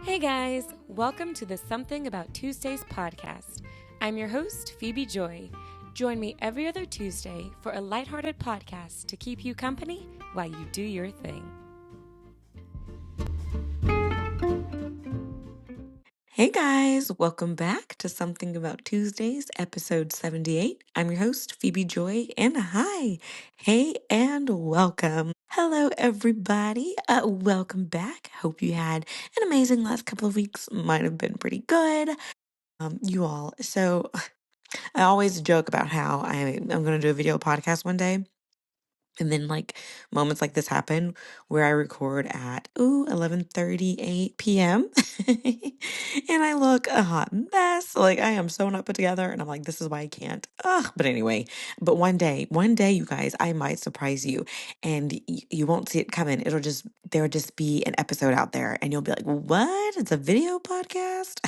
Hey guys, welcome to the Something About Tuesdays podcast. I'm your host, Phebe Joi. Join me every other Tuesday for a lighthearted podcast to keep you company while you do your thing. Hey guys, welcome back to Something About Tuesdays, episode 78. I'm your host, Phebe Joi, and hi, hey, and welcome. Hello, everybody. Welcome back. Hope you had an amazing last couple of weeks. Might have been pretty good. You all. So I always joke about how I'm going to do a video podcast one day. And then moments like this happen where I record at 11:38 p.m. and I look a hot mess. Like I am so not put together and I'm like, this is why I can't. Ugh. But anyway, but one day you guys, I might surprise you and you won't see it coming. There'll just be an episode out there and you'll be like, what? It's a video podcast?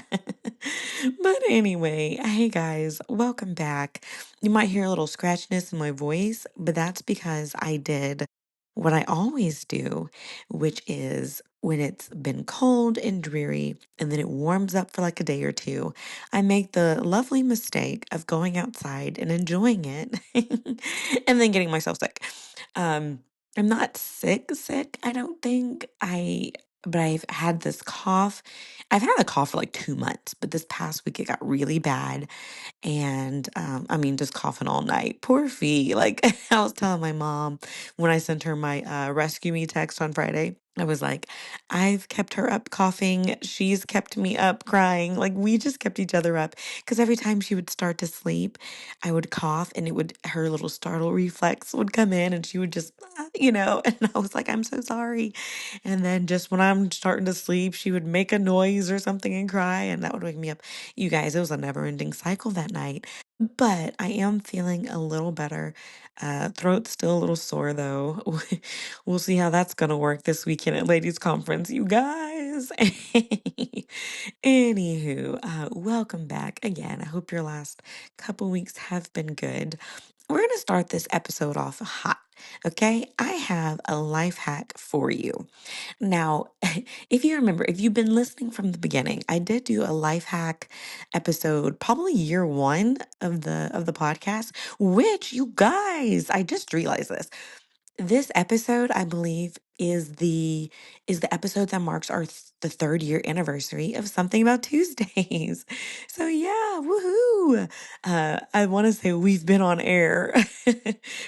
But anyway, hey guys, welcome back. You might hear a little scratchiness in my voice, but that's because I did what I always do, which is when it's been cold and dreary and then it warms up for like a day or two, I make the lovely mistake of going outside and enjoying it and then getting myself sick. I'm not sick, I don't think. But I've had this cough. I've had a cough for like 2 months, but this past week it got really bad. And I mean, just coughing all night. Poor Fee. Like I was telling my mom when I sent her my rescue me text on Friday, I was like, I've kept her up coughing. She's kept me up crying. Like we just kept each other up. Because every time she would start to sleep, I would cough and her little startle reflex would come in and she would just, and I was like, I'm so sorry. And then just when I'm starting to sleep, she would make a noise or something and cry, and that would wake me up. You guys, it was a never ending cycle that night. But I am feeling a little better. Throat's still a little sore though. We'll see how that's going to work this weekend at Ladies Conference, you guys. Anywho, welcome back again. I hope your last couple weeks have been good. We're going to start this episode off hot. Okay, I have a life hack for you. Now, if you remember, if you've been listening from the beginning, I did do a life hack episode, probably year one of the podcast, which you guys, I just realized this episode, I believe, is the episode that marks the 3rd year anniversary of Something About Tuesdays. So yeah, woohoo! I want to say we've been on air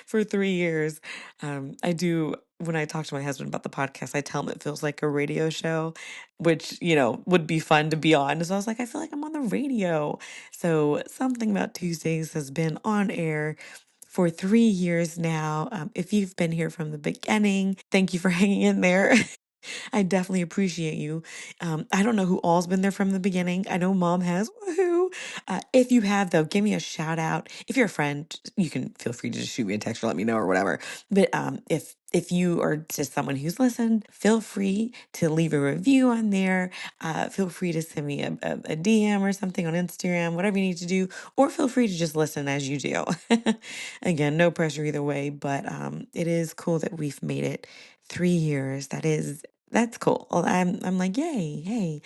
for 3 years. I do when I talk to my husband about the podcast, I tell him it feels like a radio show, which would be fun to be on. So I was like, I feel like I'm on the radio. So Something About Tuesdays has been on air for 3 years now. If you've been here from the beginning, thank you for hanging in there. I definitely appreciate you. I don't know who all's been there from the beginning. I know mom has. Woohoo! If you have, though, give me a shout out. If you're a friend, you can feel free to just shoot me a text or let me know or whatever. But if you are just someone who's listened, feel free to leave a review on there. Feel free to send me a DM or something on Instagram, whatever you need to do, or feel free to just listen as you do. Again, no pressure either way, but it is cool that we've made it 3 years. That's cool. I'm like, yay, hey,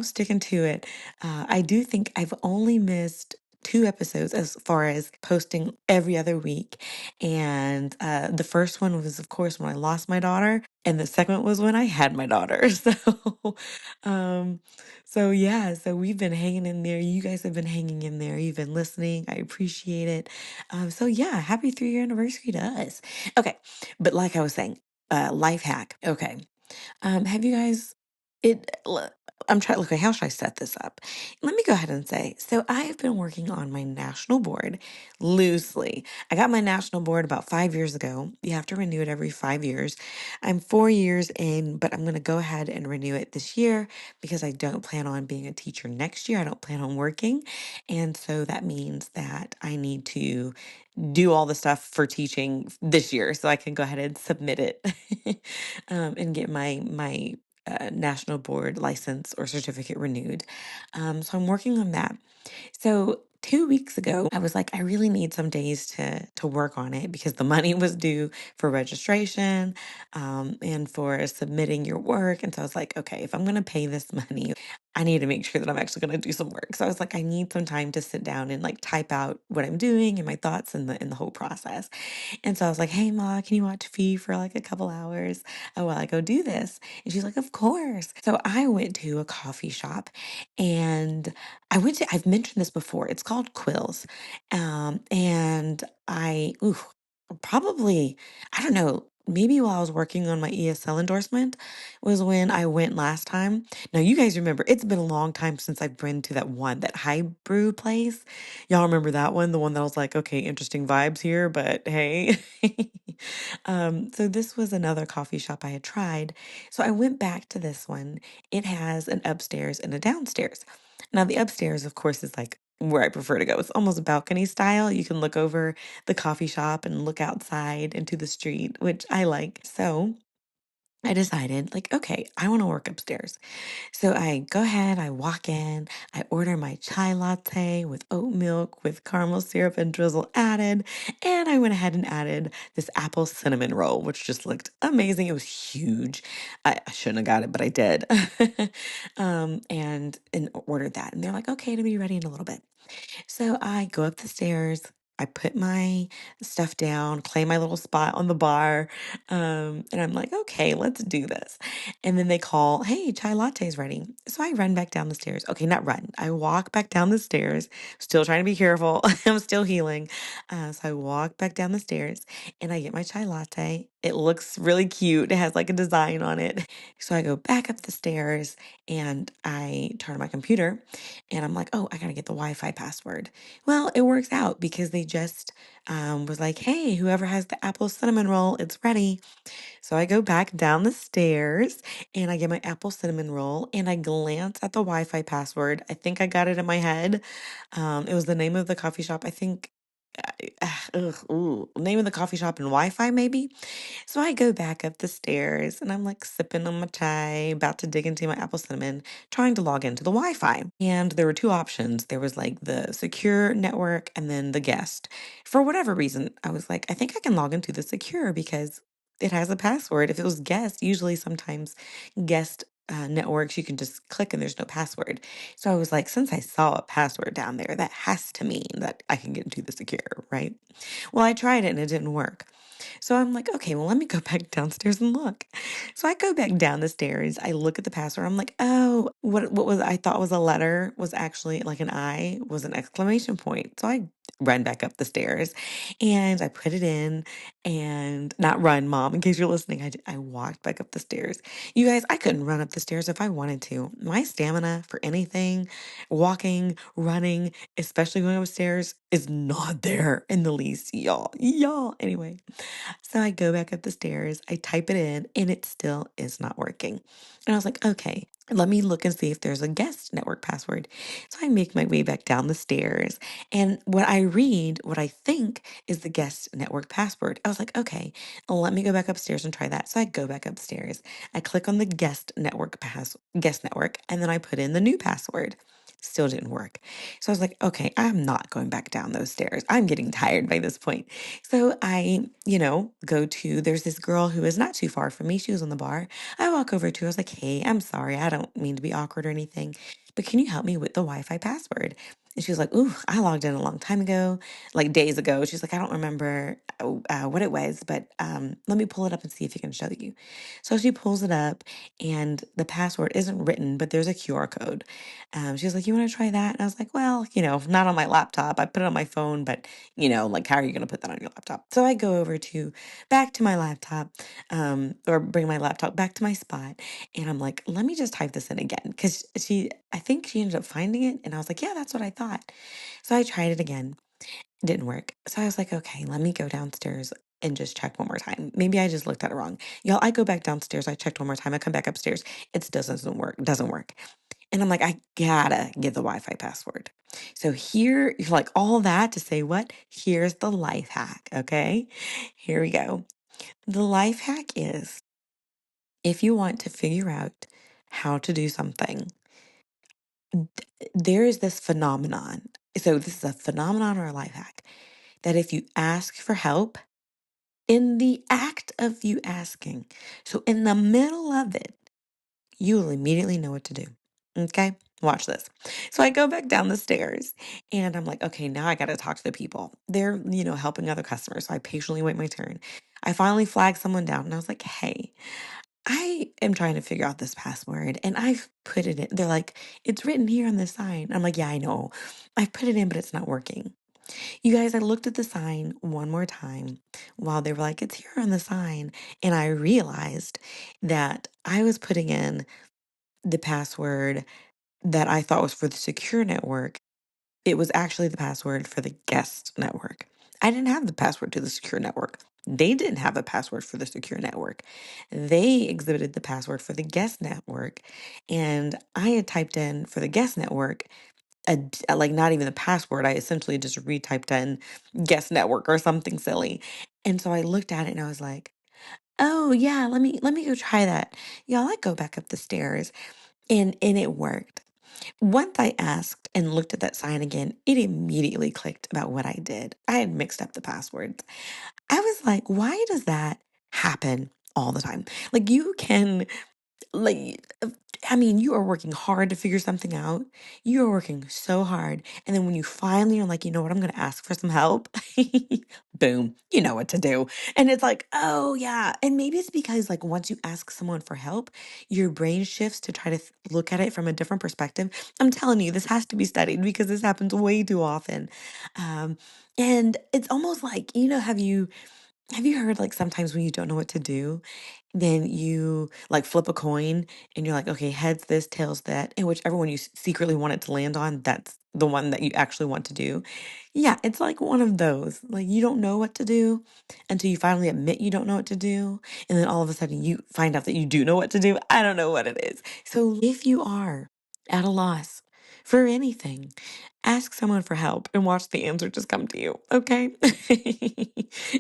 sticking to it. I do think I've only missed 2 episodes as far as posting every other week. And the first one was, of course, when I lost my daughter, and the second was when I had my daughter. Um, so yeah, so we've been hanging in there. You guys have been hanging in there. You've been listening. I appreciate it. So yeah, happy 3-year anniversary to us. Okay, but like I was saying, life hack. Okay. Have you guys I'm trying, okay, how should I set this up? Let me go ahead and say, so I have been working on my national board loosely. I got my national board about 5 years ago. You have to renew it every 5 years. I'm 4 years in, but I'm going to go ahead and renew it this year because I don't plan on being a teacher next year. I don't plan on working. And so that means that I need to do all the stuff for teaching this year so I can go ahead and submit it and get my national board license or certificate renewed. So I'm working on that. So 2 weeks ago, I was like, I really need some days to work on it because the money was due for registration, and for submitting your work. And so I was like, okay, if I'm gonna pay this money, I need to make sure that I'm actually gonna do some work. So I was like, I need some time to sit down and like type out what I'm doing and my thoughts in the whole process. And so I was like, hey, Ma, can you watch Fee for like a couple hours while I go do this? And she's like, of course. So I went to a coffee shop and I've mentioned this before. It's called Quills. And ooh, probably, I don't know, maybe while I was working on my ESL endorsement was when I went last time. Now, you guys remember, it's been a long time since I've been to that high brew place. Y'all remember that one? The one that was like, okay, interesting vibes here, but hey. So this was another coffee shop I had tried. So I went back to this one. It has an upstairs and a downstairs. Now, the upstairs, of course, is like where I prefer to go. It's almost balcony style. You can look over the coffee shop and look outside into the street, which I like. So I decided, like, okay, I want to work upstairs. So I go ahead, I walk in, I order my chai latte with oat milk with caramel syrup and drizzle added, and I went ahead and added this apple cinnamon roll, which just looked amazing. It was huge. I shouldn't have got it, but I did. And ordered that. And they're like, okay, to be ready in a little bit. So I go up the stairs. I put my stuff down, claim my little spot on the bar, and I'm like, okay, let's do this. And then they call, hey, chai latte's ready. So I run back down the stairs. Okay, not run. I walk back down the stairs, still trying to be careful. I'm still healing. So I walk back down the stairs and I get my chai latte. It looks really cute. It has like a design on it. So I go back up the stairs and I turn on my computer and I'm like, oh, I got to get the Wi-Fi password. Well, it works out because they just was like, hey, whoever has the apple cinnamon roll, it's ready. So I go back down the stairs and I get my apple cinnamon roll and I glance at the Wi-Fi password. I think I got it in my head. It was the name of the coffee shop. I think, name of the coffee shop and Wi-Fi maybe. So I go back up the stairs and I'm like sipping on my chai, about to dig into my apple cinnamon, trying to log into the Wi Fi. And there were two options. There was like the secure network and then the guest. For whatever reason, I was like, I think I can log into the secure because it has a password. If it was guest, usually sometimes guest networks, you can just click and there's no password. So I was like, since I saw a password down there, that has to mean that I can get into the secure, right? Well, I tried it and it didn't work. So I'm like, okay, well, let me go back downstairs and look. So I go back down the stairs. I look at the password. I'm like, oh, what was I thought was a letter was actually like an I was an exclamation point. So I run back up the stairs and I put it in and not run, mom, in case you're listening. I walked back up the stairs. You guys, I couldn't run up the stairs if I wanted to. My stamina for anything, walking, running, especially going upstairs, is not there in the least, y'all. Y'all. Anyway. So I go back up the stairs, I type it in, and it still is not working. And I was like, okay, let me look and see if there's a guest network password. So I make my way back down the stairs, and what I read, what I think is the guest network password. I was like, okay, let me go back upstairs and try that. So I go back upstairs. I click on the guest network, and then I put in the new password. Still didn't work. So I was like, okay, I'm not going back down those stairs. I'm getting tired by this point. So I, there's this girl who is not too far from me. She was on the bar. I walk over to her. I was like, hey, I'm sorry. I don't mean to be awkward or anything, but can you help me with the Wi Fi password? And she was like, ooh, I logged in a long time ago, like days ago. She's like, I don't remember what it was, but let me pull it up and see if I can show you. So she pulls it up, and the password isn't written, but there's a QR code. She was like, you want to try that? And I was like, well, not on my laptop. I put it on my phone, but like how are you going to put that on your laptop? So I go over to back to my laptop, or bring my laptop back to my spot. And I'm like, let me just type this in again. Cause I think she ended up finding it. And I was like, yeah, that's what I thought. So I tried it again. It didn't work. So I was like, okay, let me go downstairs and just check one more time. Maybe I just looked at it wrong. Y'all, I go back downstairs. I checked one more time. I come back upstairs. It doesn't work. Doesn't work. And I'm like, I gotta get the Wi-Fi password. So here, like all that to say what? Here's the life hack, okay? Here we go. The life hack is if you want to figure out how to do something, there is this phenomenon. So this is a phenomenon or a life hack that if you ask for help, in the act of you asking, so in the middle of it, you will immediately know what to do. Okay? Watch this. So I go back down the stairs and I'm like, okay, now I got to talk to the people. They're, helping other customers. So I patiently wait my turn. I finally flagged someone down and I was like, hey, I am trying to figure out this password and I've put it in. They're like, it's written here on the sign. I'm like, yeah, I know. I've put it in, but it's not working. You guys, I looked at the sign one more time while they were like, it's here on the sign. And I realized that I was putting in the password that I thought was for the secure network. It was actually the password for the guest network. I didn't have the password to the secure network. They didn't have a password for the secure network. They exhibited the password for the guest network. And I had typed in for the guest network, like not even the password. I essentially just retyped in guest network or something silly. And so I looked at it and I was like, oh yeah, let me go try that. Y'all, I go back up the stairs and it worked. Once I asked and looked at that sign again, it immediately clicked about what I did. I had mixed up the passwords. I was like, why does that happen all the time? Like, you can, like, I mean, you are working hard to figure something out. You are working so hard. And then when you finally are like, you know what, I'm going to ask for some help, boom, you know what to do. And it's like, oh, yeah. And maybe it's because, like, once you ask someone for help, your brain shifts to try to look at it from a different perspective. I'm telling you, this has to be studied because this happens way too often. Um, and it's almost like, have you heard like sometimes when you don't know what to do, then you like flip a coin and you're like, okay, heads this, tails that, and whichever one you secretly want it to land on, that's the one that you actually want to do. Yeah, it's like one of those. Like you don't know what to do until you finally admit you don't know what to do. And then all of a sudden you find out that you do know what to do. I don't know what it is. So if you are at a loss for anything, ask someone for help and watch the answer just come to you, okay?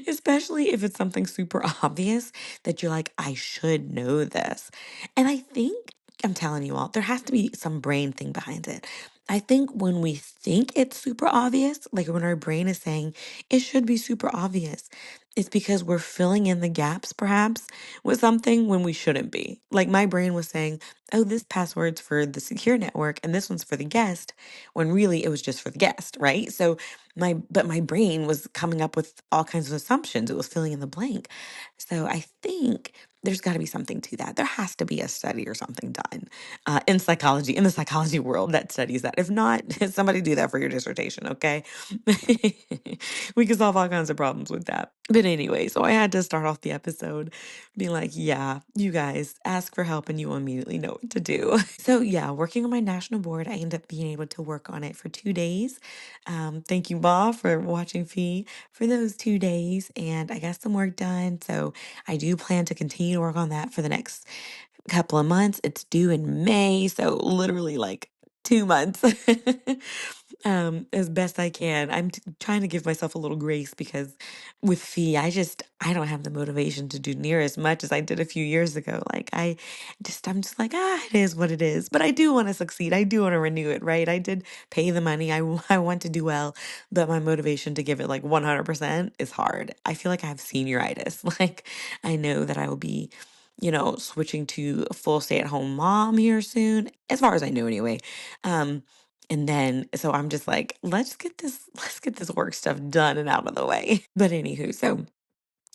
Especially if it's something super obvious that you're like, I should know this. And I think, I'm telling you all, there has to be some brain thing behind it. I think when we think it's super obvious, like when our brain is saying it should be super obvious, it's because we're filling in the gaps perhaps with something when we shouldn't be. Like my brain was saying, oh, this password's for the secure network and this one's for the guest, when really it was just for the guest, right? So my brain was coming up with all kinds of assumptions. It was filling in the blank. So I think there's got to be something to that. There has to be a study or something done in psychology, in the psychology world that studies that. If not, somebody do that for your dissertation, okay? We can solve all kinds of problems with that. But anyway, so I had to start off the episode being like, yeah, you guys ask for help and you will immediately know what to do. So yeah, working on my national board, I ended up being able to work on it for 2 days. Thank you, Ma, for watching Fee for those 2 days. And I got some work done. So I do plan to continue to work on that for the next couple of months. It's due in May, so literally like 2 months. As best I can. I'm trying to give myself a little grace because with Fee, I don't have the motivation to do near as much as I did a few years ago. Like I'm just like, it is what it is. But I do want to succeed. I do want to renew it, right? I did pay the money. I want to do well, but my motivation to give it like 100% is hard. I feel like I have senioritis. Like I know that I will be switching to a full stay-at-home mom here soon, as far as I know anyway. And then so I'm just like, let's get this work stuff done and out of the way. But anywho, so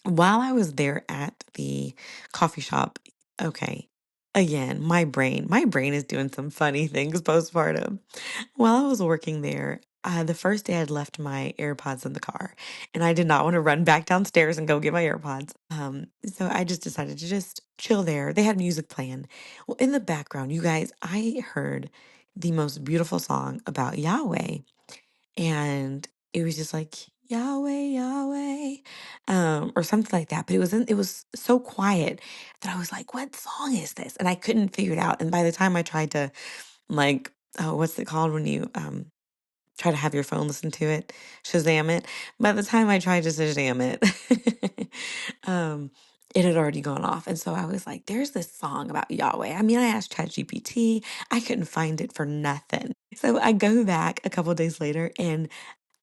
while I was there at the coffee shop, okay, again, my brain is doing some funny things postpartum. While I was working there, the first day I'd left my AirPods in the car, and I did not want to run back downstairs and go get my AirPods. So I just decided to just chill there. They had music playing. Well, in the background, you guys, I heard the most beautiful song about Yahweh, and it was just like Yahweh, Yahweh, or something like that. But it was so quiet that I was like, "What song is this?" And I couldn't figure it out. And by the time I tried to like, oh, what's it called when you try to have your phone listen to it, Shazam it. By the time I tried to Shazam it, um, it had already gone off. And so I was like, there's this song about Yahweh. I mean, I asked ChatGPT, I couldn't find it for nothing. So I go back a couple days later and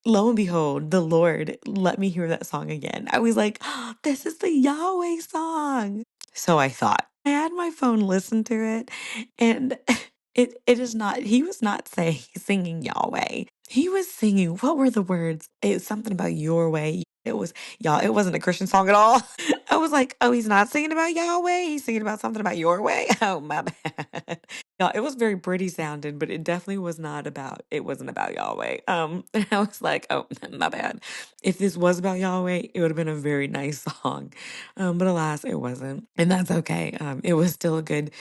lo and behold, the Lord let me hear that song again. I was like, oh, this is the Yahweh song. So I thought. I had my phone listen to it, and it is not, he was not saying singing Yahweh. He was singing, what were the words? It was something about your way. It was, y'all, it wasn't a Christian song at all. I was like, oh, he's not singing about Yahweh. He's singing about something about your way. Oh, my bad. Yeah, it was very pretty sounding, but it definitely was not about, it wasn't about Yahweh. And I was like, oh, my bad. If this was about Yahweh, it would have been a very nice song. But alas, it wasn't. And that's okay. It was still a good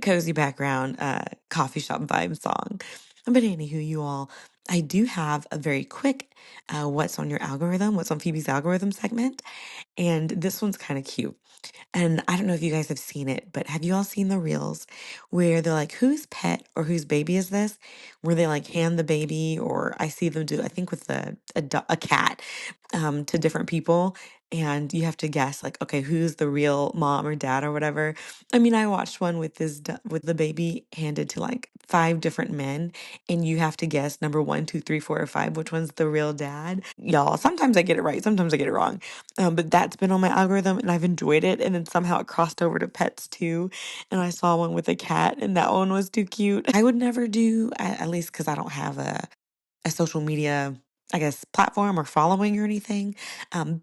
cozy background, coffee shop vibe song. But anywho, you all, I do have a very quick, what's on your algorithm, what's on Phoebe's algorithm segment. And this one's kind of cute. And I don't know if you guys have seen it, but have you all seen the reels where they're like, whose pet or whose baby is this? Where they like hand the baby, or I see them do, I think with a cat, to different people. And you have to guess, like, okay, who's the real mom or dad or whatever. I mean, I watched one with with the baby handed to like five different men, and you have to guess number one, two, three, four, or five, which one's the real dad. Y'all, sometimes I get it right, sometimes I get it wrong. But that's been on my algorithm and I've enjoyed it. And then somehow it crossed over to pets too. And I saw one with a cat and that one was too cute. I would never do, at least because I don't have a social media, I guess, platform or following or anything.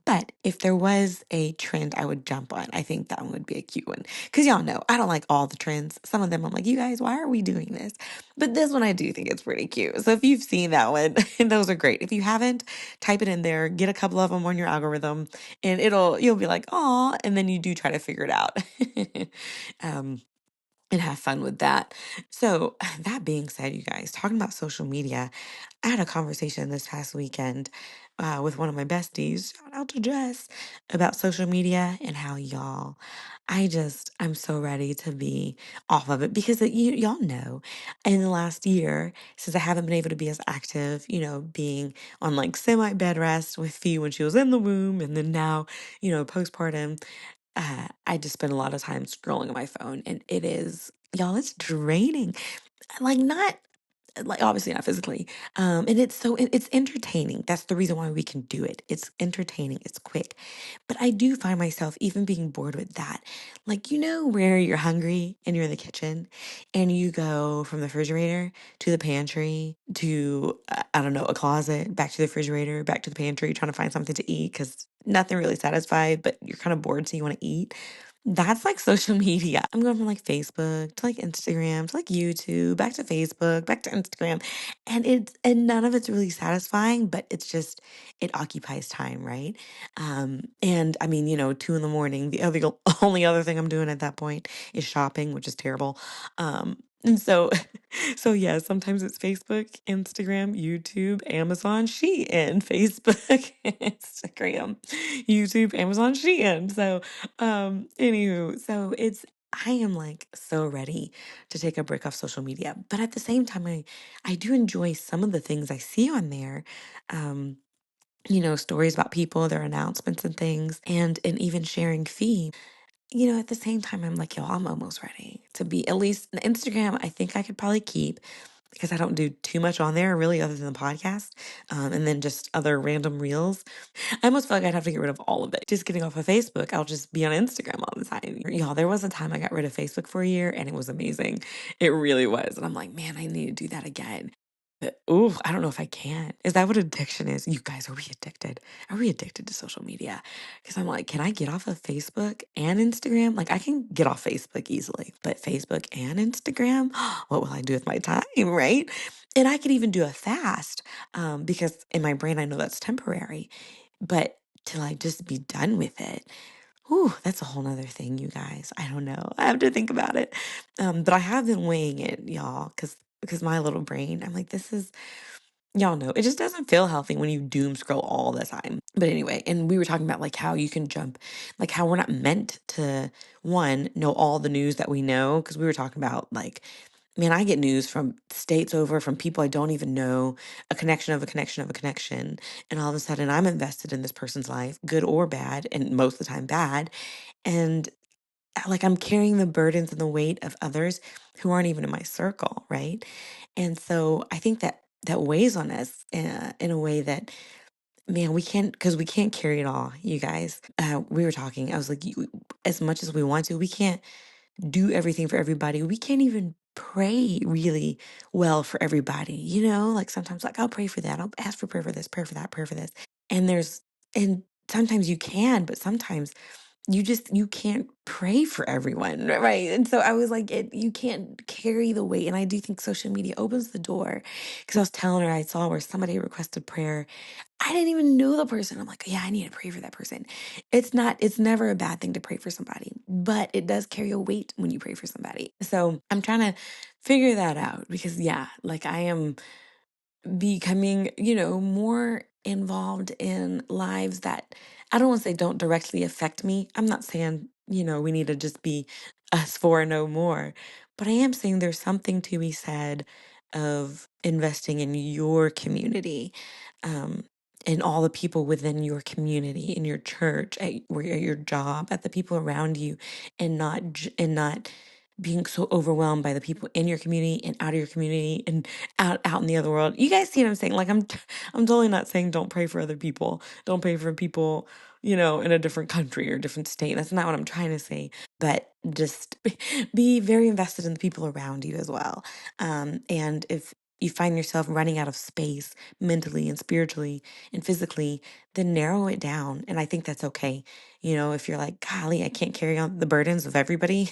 But if there was a trend I would jump on, I think that one would be a cute one. Because y'all know, I don't like all the trends. Some of them I'm like, you guys, why are we doing this? But this one I do think it's pretty cute. So if you've seen that one, those are great. If you haven't, type it in there, get a couple of them on your algorithm, and you'll be like, oh, and then you do try to figure it out. um, and have fun with that. So, that being said, you guys, talking about social media, I had a conversation this past weekend with one of my besties, shout out to Jess, about social media and how I'm so ready to be off of it because y'all know in the last year, since I haven't been able to be as active, being on like semi bed rest with Fee when she was in the womb, and then now, postpartum, I just spend a lot of time scrolling on my phone, and it is, y'all, it's draining. Like, not like obviously not physically. And it's entertaining. That's the reason why we can do it. It's entertaining, it's quick. But I do find myself even being bored with that. Like, where you're hungry and you're in the kitchen and you go from the refrigerator to the pantry to, I don't know, a closet, back to the refrigerator, back to the pantry, trying to find something to eat because nothing really satisfied, but you're kind of bored, so you want to eat. That's like social media. I'm going from like Facebook to like Instagram to like YouTube, back to Facebook, back to Instagram. And none of it's really satisfying, but it occupies time, right? And I mean, 2 in the morning, only other thing I'm doing at that point is shopping, which is terrible. And so, so yeah, sometimes it's Facebook, Instagram, YouTube, Amazon, Shein, Facebook, Instagram, YouTube, Amazon, Shein. So, anywho, so I am like so ready to take a break off social media. But at the same time, I do enjoy some of the things I see on there. Um, stories about people, their announcements and things, and even sharing feed. At the same time, I'm like, yo, I'm almost ready to be at least Instagram. I think I could probably keep because I don't do too much on there really other than the podcast, and then just other random reels. I almost feel like I'd have to get rid of all of it. Just getting off of Facebook, I'll just be on Instagram all the time. Y'all, there was a time I got rid of Facebook for a year and it was amazing. It really was. And I'm like, man, I need to do that again. But ooh, I don't know if I can. Is that what addiction is? You guys, are we addicted? Are we addicted to social media? Because I'm like, can I get off of Facebook and Instagram? Like, I can get off Facebook easily, but Facebook and Instagram, what will I do with my time, right? And I could even do a fast, because in my brain, I know that's temporary. But to like just be done with it, whew, that's a whole nother thing, you guys. I don't know. I have to think about it. But I have been weighing it, y'all, because my little brain, I'm like, y'all know, it just doesn't feel healthy when you doom scroll all the time. But anyway, and we were talking about like how you can jump, like how we're not meant to, one, know all the news that we know. Because we were talking about like, man, I get news from states over, from people I don't even know, a connection of a connection of a connection. And all of a sudden I'm invested in this person's life, good or bad, and most of the time bad. And like I'm carrying the burdens and the weight of others who aren't even in my circle, right? And so I think that that weighs on us in a way that, man, we can't, because we can't carry it all, you guys. We were talking, I was like, as much as we want to, we can't do everything for everybody. We can't even pray really well for everybody, like sometimes, like, I'll pray for that. I'll ask for prayer for this, prayer for that, prayer for this. And and sometimes you can, but sometimes you can't pray for everyone, right? And so I was like, you can't carry the weight. And I do think social media opens the door, because I was telling her, I saw where somebody requested prayer. I didn't even know the person. I'm like, yeah, I need to pray for that person. It's never a bad thing to pray for somebody, but it does carry a weight when you pray for somebody. So I'm trying to figure that out, because yeah, like I am becoming, more involved in lives that, I don't want to say don't directly affect me. I'm not saying, we need to just be us four and no more. But I am saying there's something to be said of investing in your community, um, and all the people within your community, in your church, at your job, at the people around you, and not being so overwhelmed by the people in your community and out of your community and out in the other world. You guys see what I'm saying? Like I'm totally not saying don't pray for other people. Don't pray for people, in a different country or different state. That's not what I'm trying to say. But just be very invested in the people around you as well. And if you find yourself running out of space mentally and spiritually and physically, then narrow it down. And I think that's okay. If you're like, golly, I can't carry on the burdens of everybody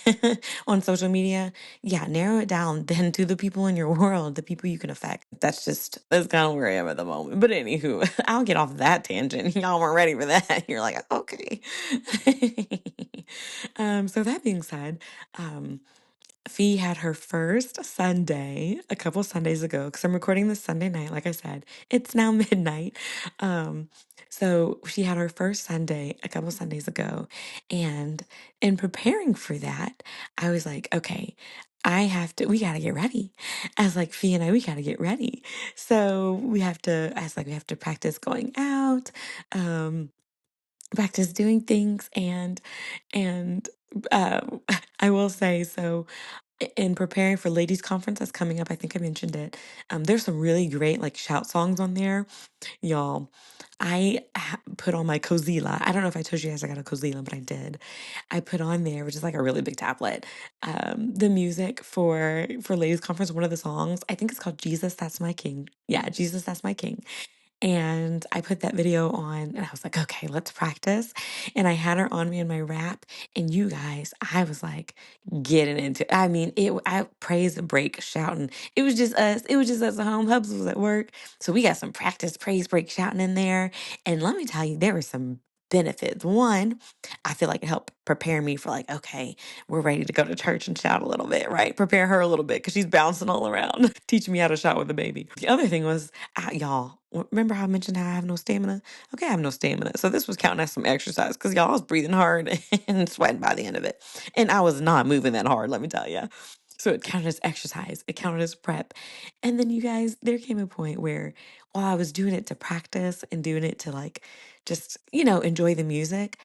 on social media, yeah, narrow it down then to the people in your world, the people you can affect. That's kind of where I am at the moment. But anywho, I'll get off that tangent. Y'all weren't ready for that. You're like, okay. So that being said, Fee had her first Sunday a couple Sundays ago, because I'm recording this Sunday night. Like I said, it's now midnight. Um, so she had her first Sunday a couple Sundays ago. And in preparing for that, I was like, okay, we got to get ready. I was like, Fee and we got to get ready. So we have to practice going out, um, practice doing things. And, uh, I will say, so in preparing for ladies conference that's coming up, I think I mentioned it. There's some really great like shout songs on there, y'all. Put on my Cozilla. I don't know if I told you guys I got a Cozilla, but I did. I put on there, which is like a really big tablet, the music for ladies conference. One of the songs, I think it's called "Jesus, That's My King." Yeah, "Jesus, That's My King." And I put that video on and I was like, okay, let's practice. And I had her on me in my rap. And you guys, I was like getting into it. I mean, I praise and break shouting. It was just us. It was just us at home. Hubs was at work. So we got some practice, praise, break shouting in there. And let me tell you, there were some benefits. One, I feel like it helped prepare me for like, okay, we're ready to go to church and shout a little bit, right? Prepare her a little bit because she's bouncing all around, teaching me how to shout with the baby. The other thing was, y'all, remember how I mentioned how I have no stamina? Okay, I have no stamina. So this was counting as some exercise, because y'all, I was breathing hard and sweating by the end of it. And I was not moving that hard, let me tell you. So it counted as exercise, it counted as prep. And then you guys, there came a point where while I was doing it to practice and doing it to like just, enjoy the music,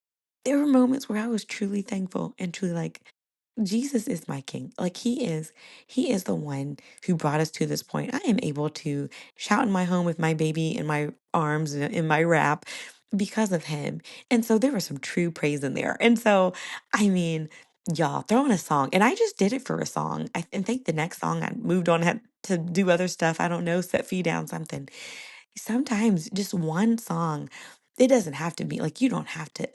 there were moments where I was truly thankful and truly like, Jesus is my king. Like he is the one who brought us to this point. I am able to shout in my home with my baby in my arms and in my wrap because of him. And so there was some true praise in there. And so, I mean, y'all throw in a song, and I just did it for a song. And think the next song I moved on, had to do other stuff. I don't know, set feet down something. Sometimes just one song, it doesn't have to be like, you don't have to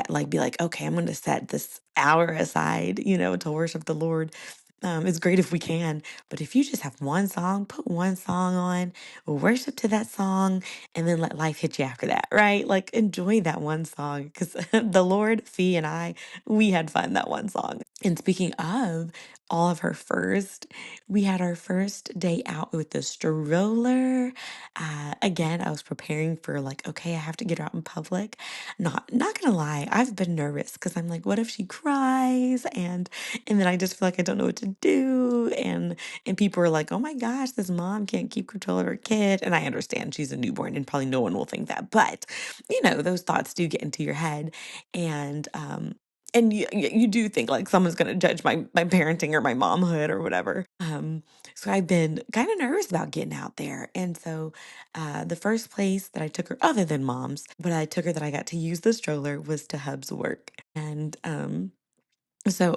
like be like, okay, I'm going to set this hour aside, to worship the Lord. It's great if we can, but if you just have one song, put one song on, worship to that song, and then let life hit you after that, right? Like enjoy that one song, because the Lord, Fee, and we had fun that one song. And speaking of all of her first, we had our first day out with the stroller. Again, I was preparing for like, okay, I have to get her out in public. Not gonna lie, I've been nervous because I'm like, what if she cries? guys, and then I just feel like I don't know what to do, and people are like, oh my gosh, this mom can't keep control of her kid. And I understand she's a newborn, and probably no one will think that, but those thoughts do get into your head, and you do think like someone's going to judge my parenting or my momhood or whatever. So I've been kind of nervous about getting out there. And so the first place that I took her, other than mom's, but I took her that I got to use the stroller was to Hub's work. And so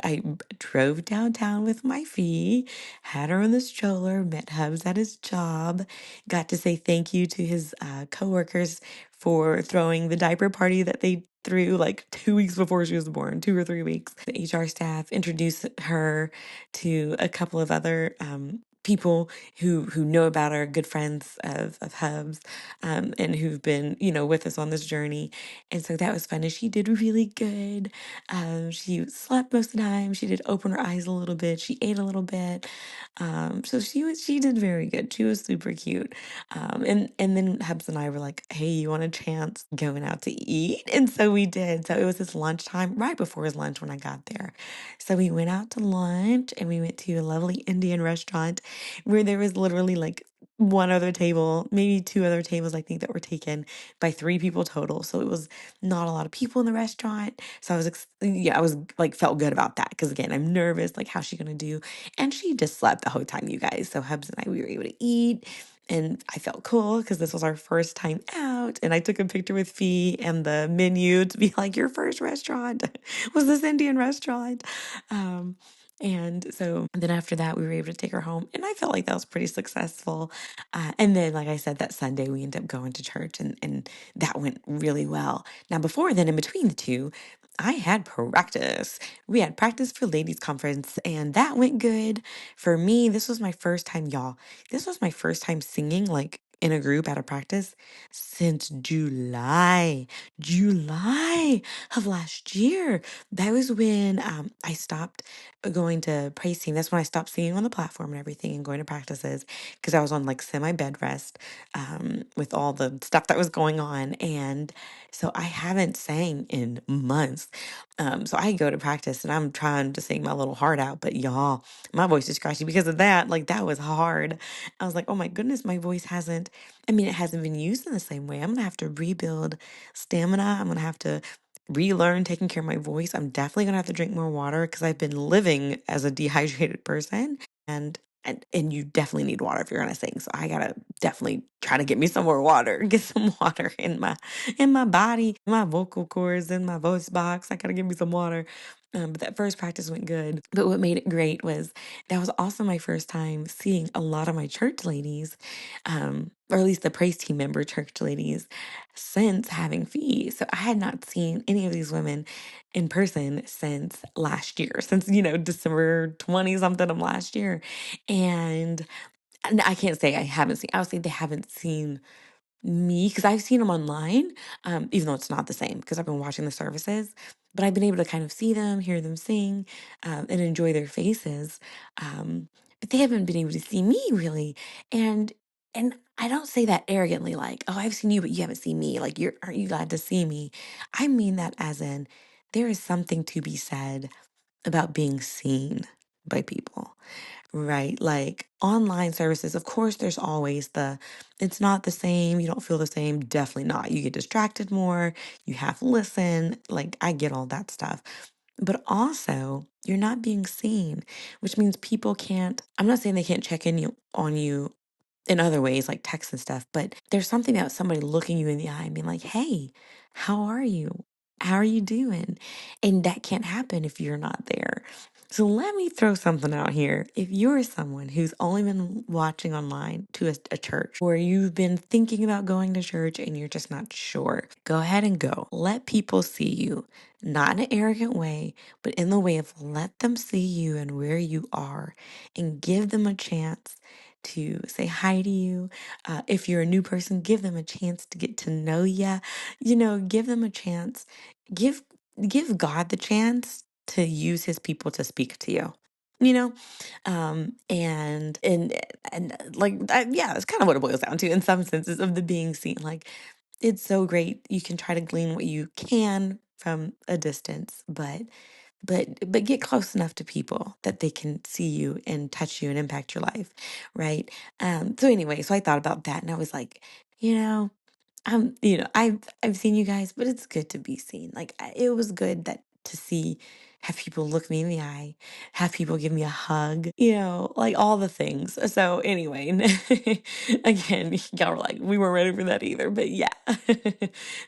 I drove downtown with my fee, had her on the stroller, met Hubs at his job, got to say thank you to his coworkers for throwing the diaper party that they threw like 2 weeks before she was born, 2 or 3 weeks. The HR staff introduced her to a couple of other people who know about her, good friends of Hubs, and who've been, with us on this journey. And so that was fun. And she did really good. She slept most of the time. She did open her eyes a little bit. She ate a little bit. So she did very good. She was super cute. And then Hubs and I were like, hey, you want a chance going out to eat? And so we did. So it was this lunchtime, right before his lunch when I got there. So we went out to lunch and we went to a lovely Indian restaurant where there was literally like one other table, maybe two other tables, I think, that were taken by three people total. So it was not a lot of people in the restaurant. So I was like, felt good about that. Cause again, I'm nervous, like, how's she gonna do? And she just slept the whole time, you guys. So Hubs and I, we were able to eat. And I felt cool because this was our first time out. And I took a picture with Fee and the menu to be like, your first restaurant was this Indian restaurant. And so then after that, we were able to take her home. And I felt like that was pretty successful. And then, like I said, that Sunday, we ended up going to church and that went really well. Now, before then, in between the two, I had practice. We had practice for ladies' conference, and that went good. For me, this was my first time, y'all. This was my first time singing like in a group at a practice since July of last year. That was when I stopped going to praise team. That's when I stopped singing on the platform and everything and going to practices because I was on like semi bed rest with all the stuff that was going on. And so I haven't sang in months. So I go to practice and I'm trying to sing my little heart out, but y'all, my voice is scratchy because of that. Like that was hard. I was like, oh my goodness, my voice it hasn't been used in the same way. I'm gonna have to rebuild stamina. I'm gonna have to relearn taking care of my voice. I'm definitely gonna have to drink more water because I've been living as a dehydrated person. And you definitely need water if you're gonna sing. So I gotta definitely try to get me some more water, get some water in my body, my vocal cords, in my voice box. I gotta give me some water. But that first practice went good. But what made it great was that was also my first time seeing a lot of my church ladies, or at least the praise team member church ladies, since having fees. So I had not seen any of these women in person since last year, since, December 20 something of last year. And I can't say I haven't seen, I would say they haven't seen me because I've seen them online, even though it's not the same because I've been watching the services, but I've been able to kind of see them, hear them sing, and enjoy their faces. But they haven't been able to see me really. And and I don't say that arrogantly, like, oh, I've seen you, but you haven't seen me. Like, aren't you glad to see me? I mean that as in there is something to be said about being seen by people. Right. Like online services, of course, there's always it's not the same. You don't feel the same. Definitely not. You get distracted more. You have to listen. Like, I get all that stuff. But also, you're not being seen, which means people can't, I'm not saying they can't check on you in other ways, like text and stuff, but there's something about somebody looking you in the eye and being like, hey, how are you? How are you doing? And that can't happen if you're not there. So let me throw something out here. If you're someone who's only been watching online to a church, or you've been thinking about going to church and you're just not sure, go ahead and go. Let people see you, not in an arrogant way, but in the way of let them see you and where you are and give them a chance to say hi to you. If you're a new person, give them a chance to get to know you. Give them a chance. Give give God the chance to use His people to speak to you. You know, and like yeah, that's kind of what it boils down to in some senses of the being seen. Like it's so great. You can try to glean what you can from a distance, but but get close enough to people that they can see you and touch you and impact your life, right? So anyway, so I thought about that and I was like, you know, I've seen you guys, but it's good to be seen. Like it was good that to see have people look me in the eye, have people give me a hug, like all the things. So anyway, again, y'all were like, we weren't ready for that either. But yeah,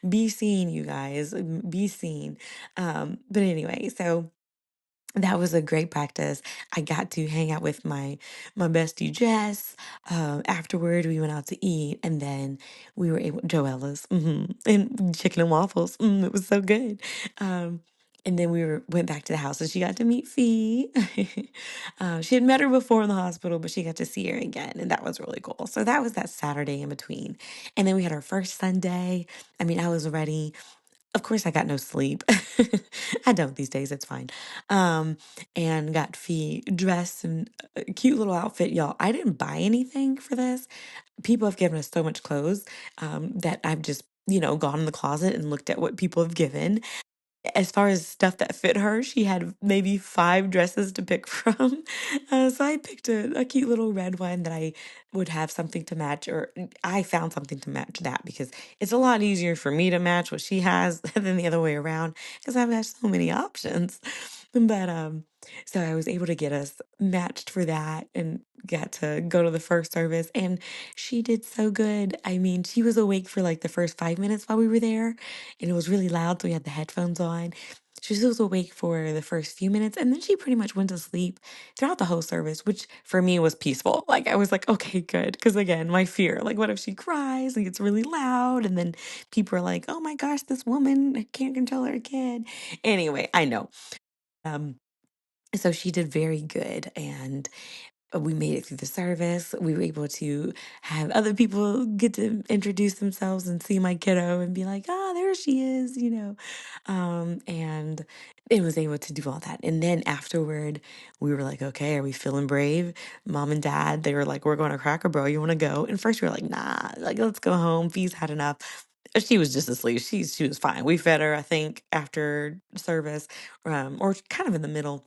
be seen, you guys, be seen. But anyway, so that was a great practice. I got to hang out with my bestie Jess. Afterward, we went out to eat, and then we were able Joella's and chicken and waffles. It was so good. Um, and then went back to the house, and she got to meet Fee. She had met her before in the hospital, but she got to see her again, and that was really cool. So that was that Saturday in between, and then we had our first Sunday. I mean, I was ready. Of course, I got no sleep. I don't these days. It's fine. Um, and got Fee dressed in a cute little outfit, y'all. I didn't buy anything for this. People have given us so much clothes that I've just, gone in the closet and looked at what people have given. As far as stuff that fit her, she had maybe 5 dresses to pick from. So I picked a cute little red one that I would have something to match, or I found something to match that because it's a lot easier for me to match what she has than the other way around because I've got so many options. But so I was able to get us matched for that and got to go to the first service, and she did so good. I mean, she was awake for like the first 5 minutes while we were there, and it was really loud, so we had the headphones on. She was awake for the first few minutes, and then she pretty much went to sleep throughout the whole service, which for me was peaceful. Like, I was like, okay, good. Because again, my fear, like, what if she cries and gets really loud? And then people are like, oh my gosh, this woman can't control her kid. Anyway, I know. Um, so she did very good. And we made it through the service. We were able to have other people get to introduce themselves and see my kiddo and be like, "Ah, there she is." And it was able to do all that. And then afterward, we were like, okay, are we feeling brave? Mom and dad, they were like, we're going to Cracker Barrel. You want to go? And first we were like, nah, like, let's go home. Fee's had enough. She was just asleep. She was fine. We fed her, I think, after service, or kind of in the middle.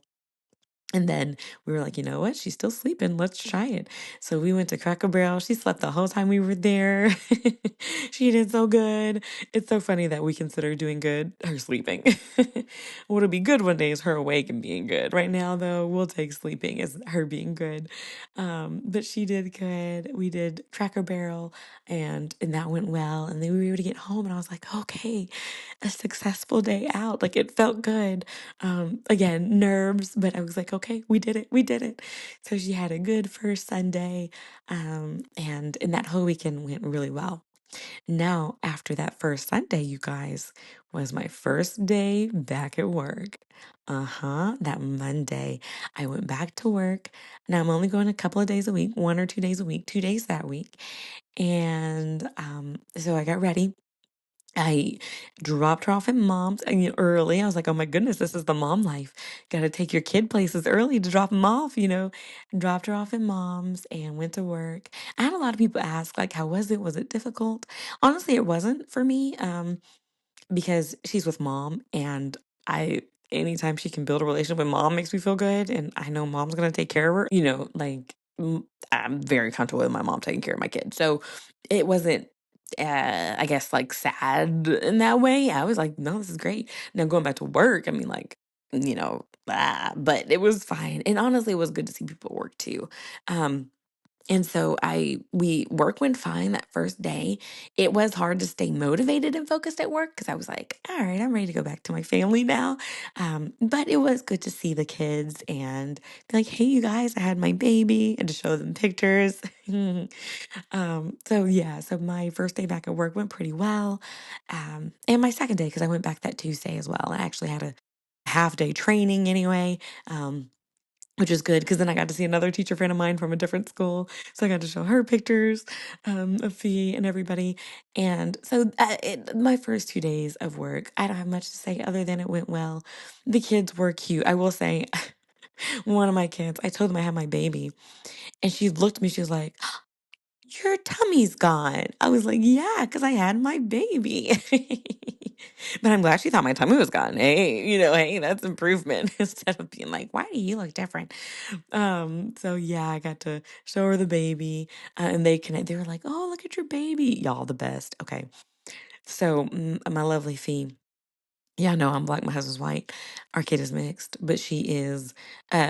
And then we were like, you know what? She's still sleeping. Let's try it. So we went to Cracker Barrel. She slept the whole time we were there. She did so good. It's so funny that we consider doing good her sleeping. What'll be good one day is her awake and being good. Right now, though, we'll take sleeping as her being good. But she did good. We did Cracker Barrel, and that went well. And then we were able to get home, and I was like, okay, a successful day out. Like it felt good. Again, nerves, but I was like, okay, we did it. We did it. So she had a good first Sunday. And that whole weekend went really well. Now, after that first Sunday, you guys, was my first day back at work. That Monday, I went back to work. Now I'm only going a couple of days a week, 1 or 2 days a week, 2 days that week. And so I got ready. I dropped her off at mom's early. I was like, oh my goodness, this is the mom life. Got to take your kid places early to drop them off. Dropped her off at mom's and went to work. I had a lot of people ask, like, how was it? Was it difficult? Honestly, it wasn't for me. Because she's with mom, and I anytime she can build a relationship with mom makes me feel good, and I know mom's gonna take care of her. Like I'm very comfortable with my mom taking care of my kids, so it wasn't. I guess like sad in that way. I was like, no, this is great. Now going back to work, I mean, like, but it was fine. And honestly, it was good to see people at work too. And so we work went fine that first day. It was hard to stay motivated and focused at work because I was like, all right, I'm ready to go back to my family now. But it was good to see the kids and be like, hey, you guys, I had my baby, and to show them pictures. So yeah, so my first day back at work went pretty well. And my second day, because I went back that Tuesday as well. I actually had a half day training anyway. Which is good because then I got to see another teacher friend of mine from a different school. So I got to show her pictures of Fee and everybody. And so my first 2 days of work, I don't have much to say other than it went well. The kids were cute. I will say, one of my kids, I told them I had my baby, and she looked at me, she was like, your tummy's gone. I was like, yeah, because I had my baby. But I'm glad she thought my tummy was gone. Hey, hey, that's improvement instead of being like, why do you look different? So yeah, I got to show her the baby, and they were like, oh, look at your baby. Y'all the best. Okay. So my lovely Fee. Yeah, no, I'm black. My husband's white. Our kid is mixed, but she is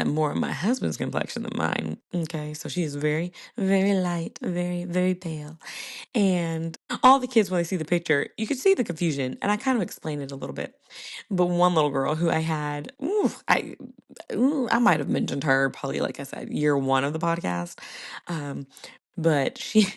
more of my husband's complexion than mine. Okay, so she is very, very light, very, very pale. And all the kids, when they see the picture, you could see the confusion, and I kind of explained it a little bit. But one little girl who I had, I might have mentioned her probably, like I said, year one of the podcast. Um, but she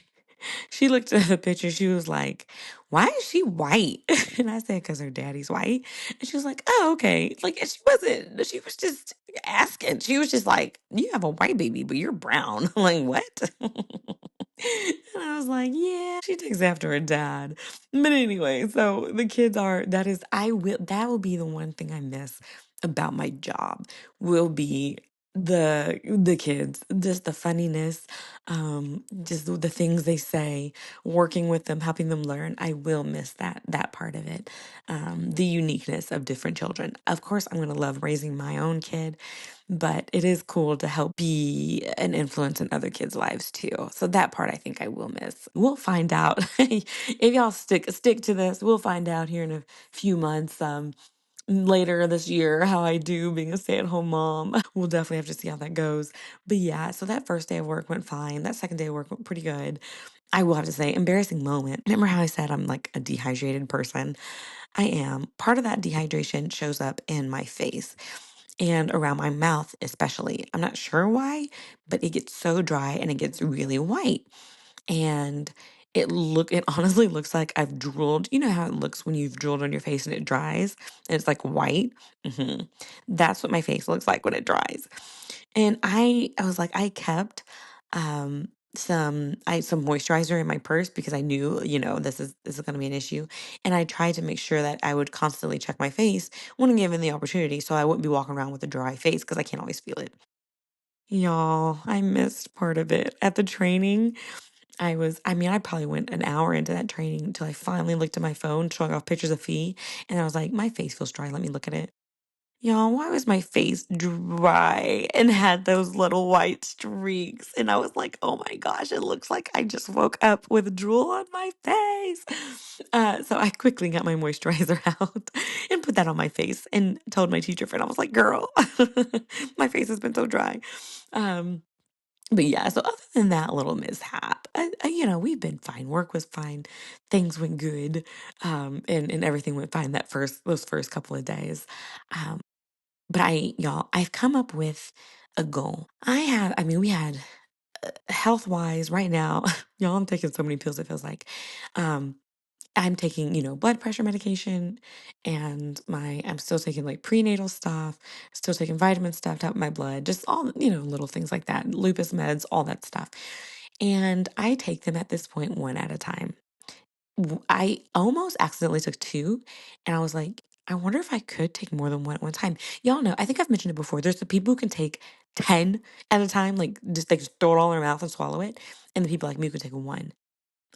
she looked at the picture. She was like, "Why is she white?" And I said, "Because her daddy's white." And she was like, "Oh, okay." Like, and she wasn't. She was just asking. She was just like, "You have a white baby, but you're brown." I'm like, what? And I was like, "Yeah." She takes after her dad. But anyway, so the kids are. That is, I will. That will be the one thing I miss about my job. Will be the kids, just the funniness, just the things they say, working with them, helping them learn. I will miss that part of it. The uniqueness of different children. Of course, I'm going to love raising my own kid, but it is cool to help be an influence in other kids' lives too. So that part I think I will miss. We'll find out. If y'all stick to this, we'll find out here in a few months. Later this year how I do being a stay-at-home mom. We'll definitely have to see how that goes. But yeah, so that first day of work went fine. That second day of work went pretty good. I will have to say, embarrassing moment. Remember how I said I'm like a dehydrated person? I am. Part of that dehydration shows up in my face and around my mouth, especially. I'm not sure why, but it gets so dry and it gets really white. And it honestly looks like I've drooled. You know how it looks when you've drooled on your face and it dries and it's like white? hmm That's what my face looks like when it dries. And I was like, I kept um some moisturizer in my purse because I knew, this is gonna be an issue. And I tried to make sure that I would constantly check my face when given the opportunity so I wouldn't be walking around with a dry face because I can't always feel it. Y'all, I missed part of it. At the training, I probably went an hour into that training until I finally looked at my phone, showing off pictures of Fee, and I was like, my face feels dry. Let me look at it. Y'all, why was my face dry and had those little white streaks? And I was like, oh my gosh, it looks like I just woke up with drool on my face. So I quickly got my moisturizer out and put that on my face and told my teacher friend, I was like, girl, my face has been so dry. Um, but yeah, so other than that little mishap, we've been fine. Work was fine. Things went good. And everything went fine those first couple of days. Um, but I've come up with a goal. We had health wise right now, y'all, I'm taking so many pills, it feels like. Um, I'm taking, blood pressure medication and I'm still taking like prenatal stuff, still taking vitamin stuff to help my blood, just all, little things like that, lupus meds, all that stuff. And I take them at this point one at a time. I almost accidentally took two, and I was like, I wonder if I could take more than one at one time. Y'all know, I think I've mentioned it before. There's the people who can take 10 at a time, like just they just throw it all in their mouth and swallow it. And the people like me who can take one.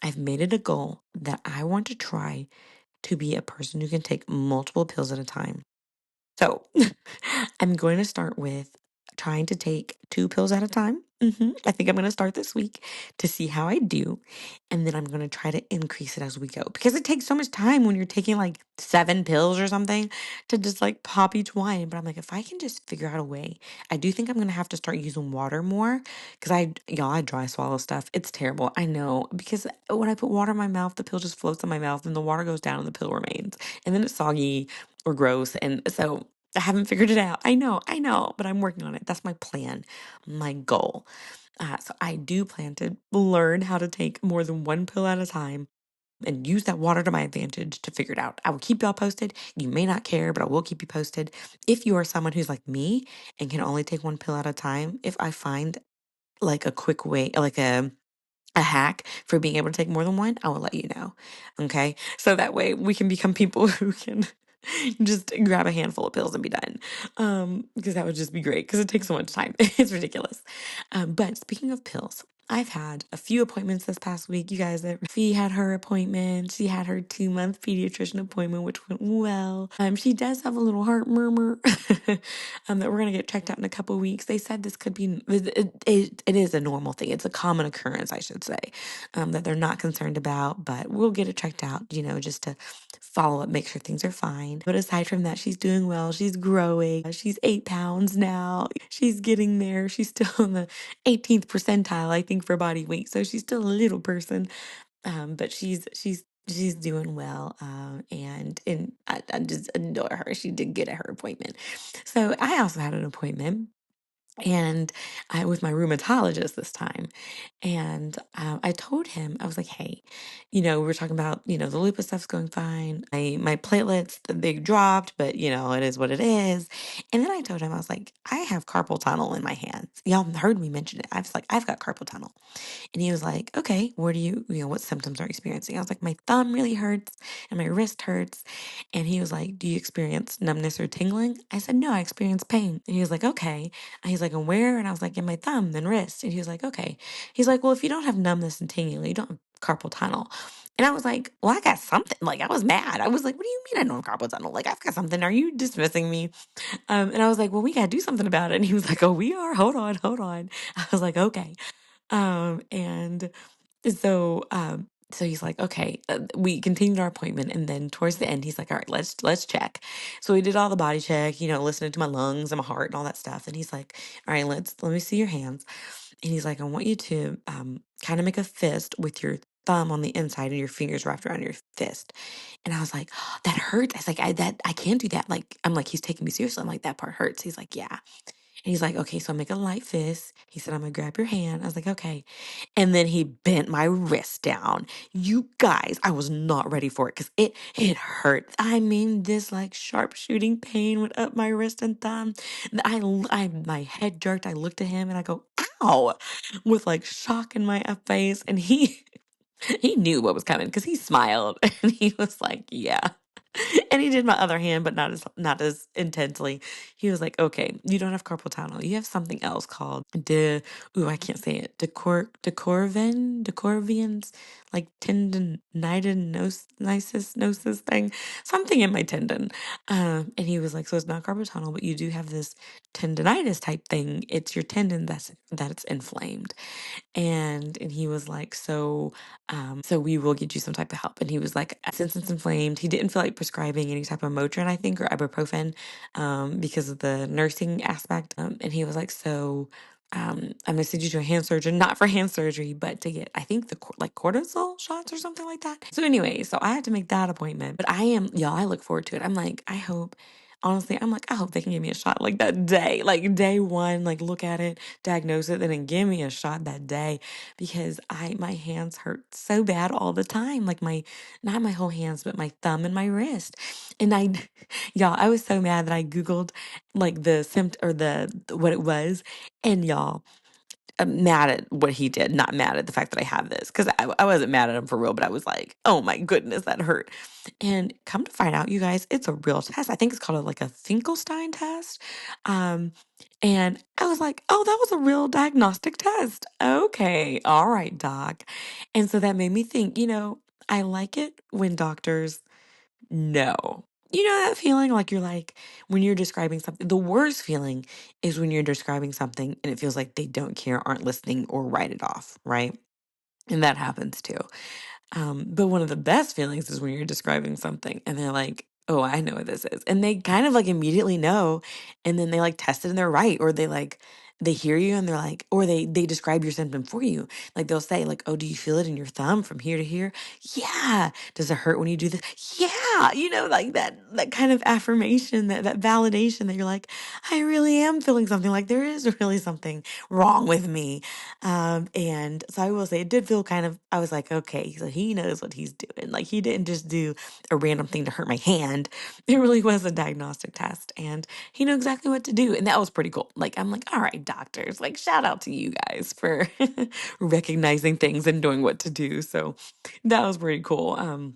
I've made it a goal that I want to try to be a person who can take multiple pills at a time. So I'm going to start with trying to take two pills at a time. I think I'm going to start this week to see how I do. And then I'm going to try to increase it as we go because it takes so much time when you're taking like 7 pills or something to just like pop each one. But I'm like, if I can just figure out a way, I do think I'm going to have to start using water more because I dry swallow stuff. It's terrible. I know because when I put water in my mouth, the pill just floats in my mouth and the water goes down and the pill remains. And then it's soggy or gross. And so I haven't figured it out. I know, but I'm working on it. That's my plan, my goal. So I do plan to learn how to take more than one pill at a time and use that water to my advantage to figure it out. I will keep y'all posted. You may not care, but I will keep you posted. If you are someone who's like me and can only take one pill at a time, if I find like a quick way, like a hack for being able to take more than one, I will let you know. Okay. So that way we can become people who can just grab a handful of pills and be done. Because that would just be great because it takes so much time. It's ridiculous. But speaking of pills, I've had a few appointments this past week. You guys, Fee had her appointment. She had her 2-month pediatrician appointment, which went well. She does have a little heart murmur that we're gonna get checked out in a couple weeks. They said this could be it is a normal thing. It's a common occurrence, I should say, that they're not concerned about, but we'll get it checked out, just to follow up, make sure things are fine. But aside from that, she's doing well. She's growing. She's 8 pounds now. She's getting there. She's still in the 18th percentile, I think, for body weight. So she's still a little person, but she's doing well, and I just adore her. She did good at her appointment. So I also had an appointment, and I with my rheumatologist this time. And I told him, I was like, hey, we were talking about, the lupus stuff's going fine. My platelets, they dropped, but, it is what it is. And then I told him, I was like, I have carpal tunnel in my hands. Y'all heard me mention it. I was like, I've got carpal tunnel. And he was like, okay, what what symptoms are you experiencing? I was like, my thumb really hurts and my wrist hurts. And he was like, do you experience numbness or tingling? I said, no, I experience pain. And he was like, okay. And he's like, and where? And I was like, in my thumb and wrist. And he was like, okay. He's like, well, if you don't have numbness and tingling, you don't have carpal tunnel. And I was like, well, I got something. Like, I was mad. I was like, what do you mean I don't have carpal tunnel? Like, I've got something. Are you dismissing me? And I was like, well, we got to do something about it. And he was like, oh, we are. Hold on, hold on. I was like, okay. And so he's like, okay, we continued our appointment. And then towards the end, he's like, all right, let's check. So we did all the body check, listening to my lungs and my heart and all that stuff. And he's like, all right, let me see your hands. And he's like, I want you to kind of make a fist with your thumb on the inside and your fingers wrapped around your fist. And I was like, oh, that hurts. I was like, I can't do that. Like, I'm like, he's taking me seriously. I'm like, that part hurts. He's like, yeah. And he's like, okay, so make a light fist. He said, I'm gonna grab your hand. I was like, okay. And then he bent my wrist down. You guys, I was not ready for it because it hurt. I mean, this like sharp shooting pain went up my wrist and thumb. And my head jerked. I looked at him and I go, ow, with like shock in my face. And he knew what was coming because he smiled and he was like, yeah. And he did my other hand, but not as intensely. He was like, "Okay, you don't have carpal tunnel. You have something else called I can't say it. Decorvians, like tendonitis thing, something in my tendon." And he was like, "So it's not carpal tunnel, but you do have this tendonitis type thing. It's your tendon that's inflamed." And he was like, so we will get you some type of help. And he was like, since it's inflamed, he didn't feel like prescribing any type of Motrin, I think, or ibuprofen, because of the nursing aspect. And he was like, so I'm gonna send you to a hand surgeon, not for hand surgery, but to get, I think, like cortisol shots or something like that. So anyway, so I had to make that appointment. But y'all, I look forward to it. I'm like, honestly, I'm like, I hope they can give me a shot like that day, like day one, like look at it, diagnose it, and then give me a shot that day, because my hands hurt so bad all the time, like not my whole hands, but my thumb and my wrist. And y'all, I was so mad that I Googled like the symptom or what it was. And y'all, I'm mad at what he did, not mad at the fact that I have this, because I wasn't mad at him for real, but I was like, oh my goodness, that hurt. And come to find out, you guys, it's a real test. I think it's called like a Finkelstein test. Um, and I was like, oh, that was a real diagnostic test. Okay, all right, doc. And so that made me think, I like it when doctors know. You know that feeling like you're like when you're describing something, the worst feeling is when you're describing something and it feels like they don't care, aren't listening, or write it off, right? And that happens too. But one of the best feelings is when you're describing something and they're like, oh, I know what this is. And they kind of like immediately know. And then they like test it and they're right. Or they hear you and they're like, or they describe your symptom for you. Like they'll say like, oh, do you feel it in your thumb from here to here? Yeah. Does it hurt when you do this? Yeah. Like that kind of affirmation, that validation that you're like, I really am feeling something, like there is really something wrong with me. And so I will say it did feel kind of, I was like, okay, so he knows what he's doing. Like he didn't just do a random thing to hurt my hand. It really was a diagnostic test and he knew exactly what to do. And that was pretty cool. Like, I'm like, all right, doctors, like shout out to you guys for recognizing things and knowing what to do. So that was pretty cool.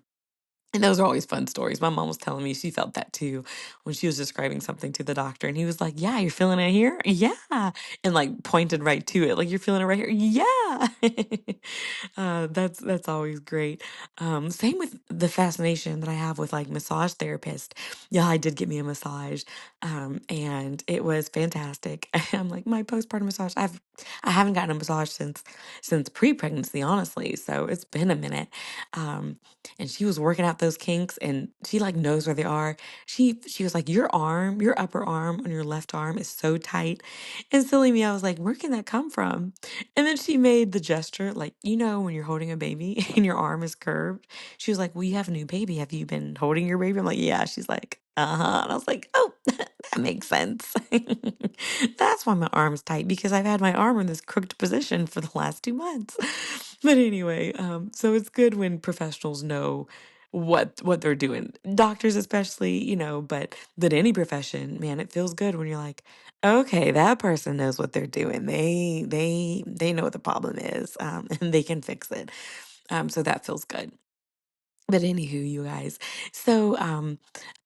And those are always fun stories. My mom was telling me she felt that too when she was describing something to the doctor. And he was like, yeah, you're feeling it here? Yeah. And like pointed right to it. Like, you're feeling it right here? Yeah. yeah. That's always great. Same with the fascination that I have with like massage therapists. Yeah, I did get me a massage, and it was fantastic. I'm like my postpartum massage. I haven't gotten a massage since pre-pregnancy, honestly. So it's been a minute. Um, and she was working out those kinks, and she like knows where they are. She was like, your upper arm on your left arm is so tight. And silly me, I was like, where can that come from? And then she made the gesture, like, when you're holding a baby and your arm is curved. She was like, well, you have a new baby. Have you been holding your baby? I'm like, yeah. She's like, uh-huh. And I was like, oh, that makes sense. That's why my arm's tight, because I've had my arm in this crooked position for the last 2 months. But anyway, so it's good when professionals know what they're doing. Doctors especially, but any profession, man, it feels good when you're like, okay, that person knows what they're doing. They know what the problem is, and they can fix it. So that feels good. But anywho, you guys, so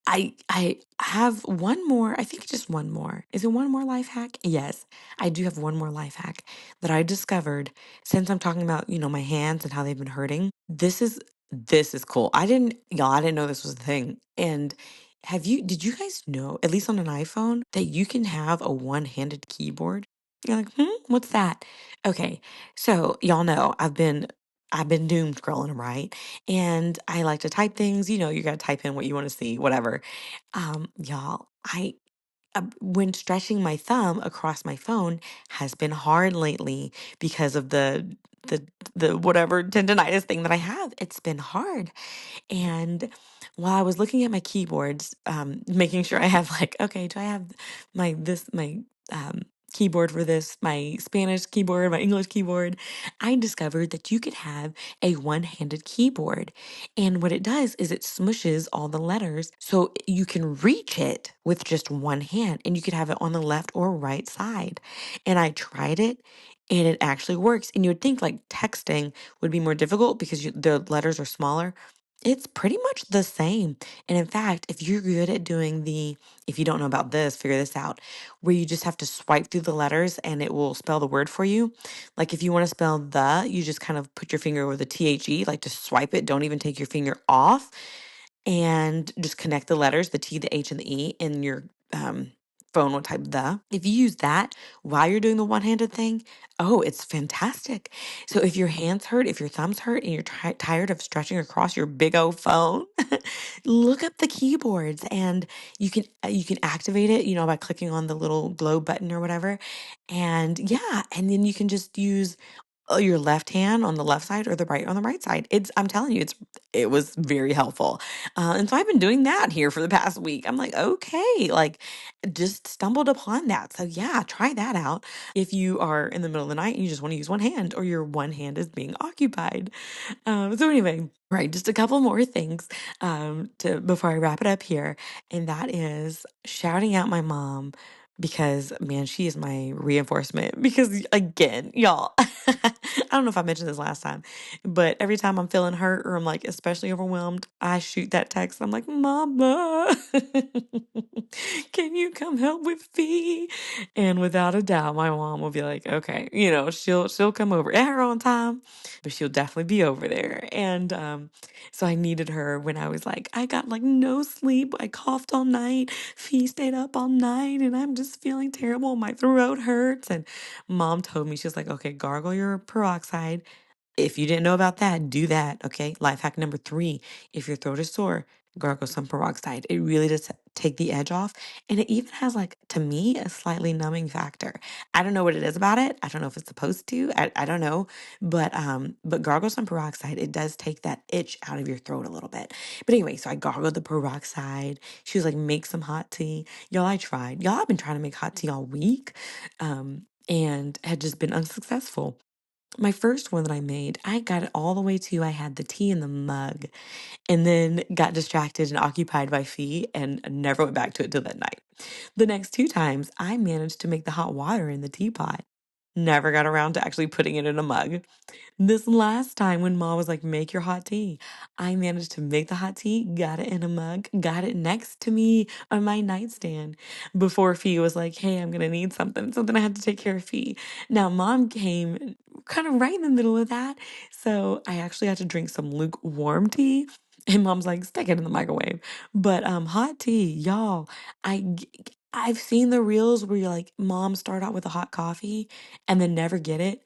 I have one more. I think just one more. Is it one more life hack? Yes, I do have one more life hack that I discovered since I'm talking about, my hands and how they've been hurting. This is cool. I didn't know this was a thing. And did you guys know, at least on an iPhone, that you can have a one-handed keyboard? You're like, what's that? Okay, so y'all know I've been doom scrolling, right? And I like to type things, you got to type in what you want to see, whatever. Y'all, when stretching my thumb across my phone has been hard lately because of the the whatever tendonitis thing that I have. It's been hard. And while I was looking at my keyboards, making sure I have like, okay, do I have my um, keyboard for this, my Spanish keyboard, my English keyboard? I discovered that you could have a one-handed keyboard, and what it does is it smushes all the letters, so you can reach it with just one hand, and you could have it on the left or right side. And I tried it. And it actually works. And you would think like texting would be more difficult because the letters are smaller. It's pretty much the same. And in fact, if you're good at if you don't know about this, figure this out, where you just have to swipe through the letters and it will spell the word for you. Like if you want to spell you just kind of put your finger over the THE, like just swipe it. Don't even take your finger off and just connect the letters, the T, the H, and the E in your phone will type the. If you use that while you're doing the one-handed thing, oh, it's fantastic. So if your hands hurt, if your thumbs hurt, and you're tired of stretching across your big old phone, look up the keyboards, and you can activate it, by clicking on the little glow button or whatever. And yeah, and then you can just use your left hand on the left side or the right on the right side. I'm telling you, it was very helpful. And so I've been doing that here for the past week. I'm like, okay, like just stumbled upon that. So yeah, try that out if you are in the middle of the night and you just want to use one hand or your one hand is being occupied. So anyway, right, just a couple more things to before I wrap it up here, and that is shouting out my mom because man, she is my reinforcement. Because again, y'all, I don't know if I mentioned this last time, but every time I'm feeling hurt or I'm like especially overwhelmed, I shoot that text. I'm like, Mama, can you come help with me? And without a doubt, my mom will be like, okay, she'll come over at her own time, but she'll definitely be over there. And so I needed her when I was like, I got like no sleep. I coughed all night. Fee stayed up all night, and I'm just feeling terrible. My throat hurts. And mom told me, she was like, okay, gargle your peroxide. If you didn't know about that, do that. Okay. Life hack number 3. If your throat is sore, gargle some peroxide. It really does take the edge off. And it even has like, to me, a slightly numbing factor. I don't know what it is about it. I don't know if it's supposed to. I don't know. But gargle some peroxide. It does take that itch out of your throat a little bit. But anyway, so I gargled the peroxide. She was like, make some hot tea. Y'all, I tried. Y'all, I've been trying to make hot tea all week. And had just been unsuccessful. My first one that I made, I got it all the way to I had the tea in the mug and then got distracted and occupied by Fee and never went back to it till that night. The next 2 times, I managed to make the hot water in the teapot. Never got around to actually putting it in a mug. This last time when mom was like, make your hot tea, I managed to make the hot tea, got it in a mug, got it next to me on my nightstand before Fee was like, hey, I'm going to need something. So then I had to take care of Fee. Now, mom came kind of right in the middle of that. So I actually had to drink some lukewarm tea. And mom's like, stick it in the microwave. But hot tea, y'all, I've seen the reels where you're like, mom start out with a hot coffee and then never get it.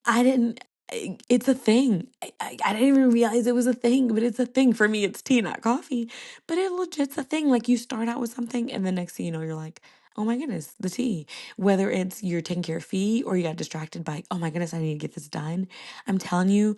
I didn't. It's a thing. I didn't even realize it was a thing, but it's a thing. For me, it's tea, not coffee. But it legit's a thing. Like you start out with something, and the next thing you know, you're like, oh my goodness, the tea. Whether it's you're taking care of Fee or you got distracted by, oh my goodness, I need to get this done. I'm telling you,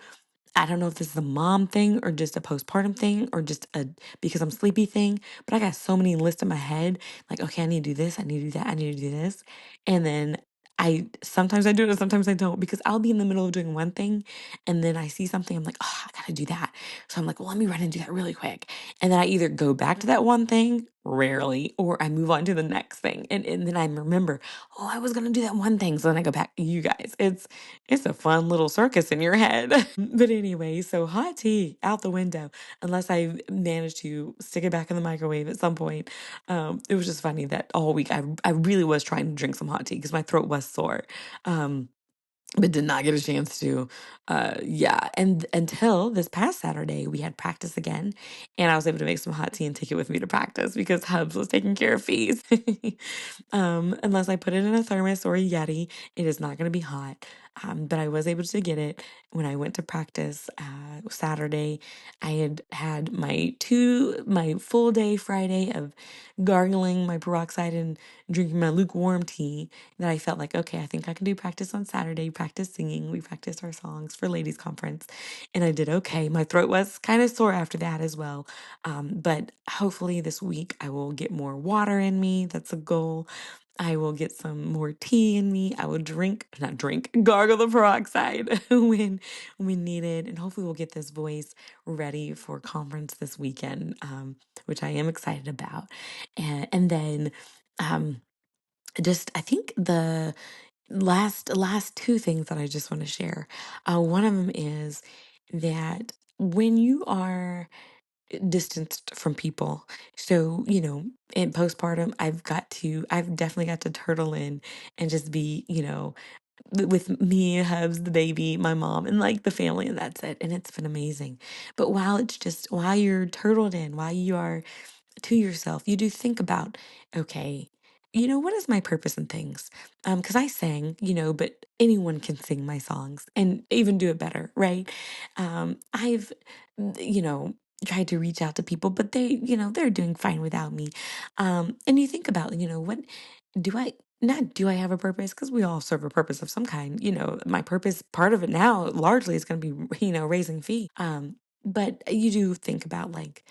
I don't know if this is a mom thing or just a postpartum thing or just a because I'm sleepy thing, but I got so many lists in my head. Like, okay, I need to do this, I need to do that, I need to do this. And then I sometimes I do it and sometimes I don't because I'll be in the middle of doing one thing and then I see something, I'm like, oh, I gotta do that. So I'm like, well, let me run and do that really quick. And then I either go back to that one thing, rarely, or I move on to the next thing. And then I remember, oh, I was gonna do that one thing. So then I go back. You guys, it's a fun little circus in your head. But anyway, so hot tea out the window, unless I managed to stick it back in the microwave at some point. It was just funny that all week I really was trying to drink some hot tea because my throat was sore. Um, but did not get a chance to. Yeah. And until this past Saturday, we had practice again, and I was able to make some hot tea and take it with me to practice because Hubs was taking care of Fees. Unless I put it in a thermos or a Yeti, it is not going to be hot. But I was able to get it when I went to practice Saturday. I had had my full day Friday of gargling my peroxide and drinking my lukewarm tea that I felt like, okay, I think I can do practice on Saturday, practice singing. We practiced our songs for ladies' conference, and I did okay. My throat was kind of sore after that as well. But hopefully this week I will get more water in me. That's a goal. I will get some more tea in me. I will not drink, gargle the peroxide when needed, and hopefully we'll get this voice ready for conference this weekend, which I am excited about. And then um, just I think the last two things that I just want to share. One of them is that when you are distanced from people, so in postpartum, I've definitely got to turtle in and just be, with me, Hubs, the baby, my mom, and like the family, and that's it. And it's been amazing. But while you're turtled in, while you are to yourself, you do think about, okay, what is my purpose in things? Because I sang, but anyone can sing my songs and even do it better, right? I've, you know, tried to reach out to people, but they're doing fine without me. And you think about, what do I not do I have a purpose? Because we all serve a purpose of some kind. My purpose, part of it now, largely is going to be, raising fee. But you do think about like,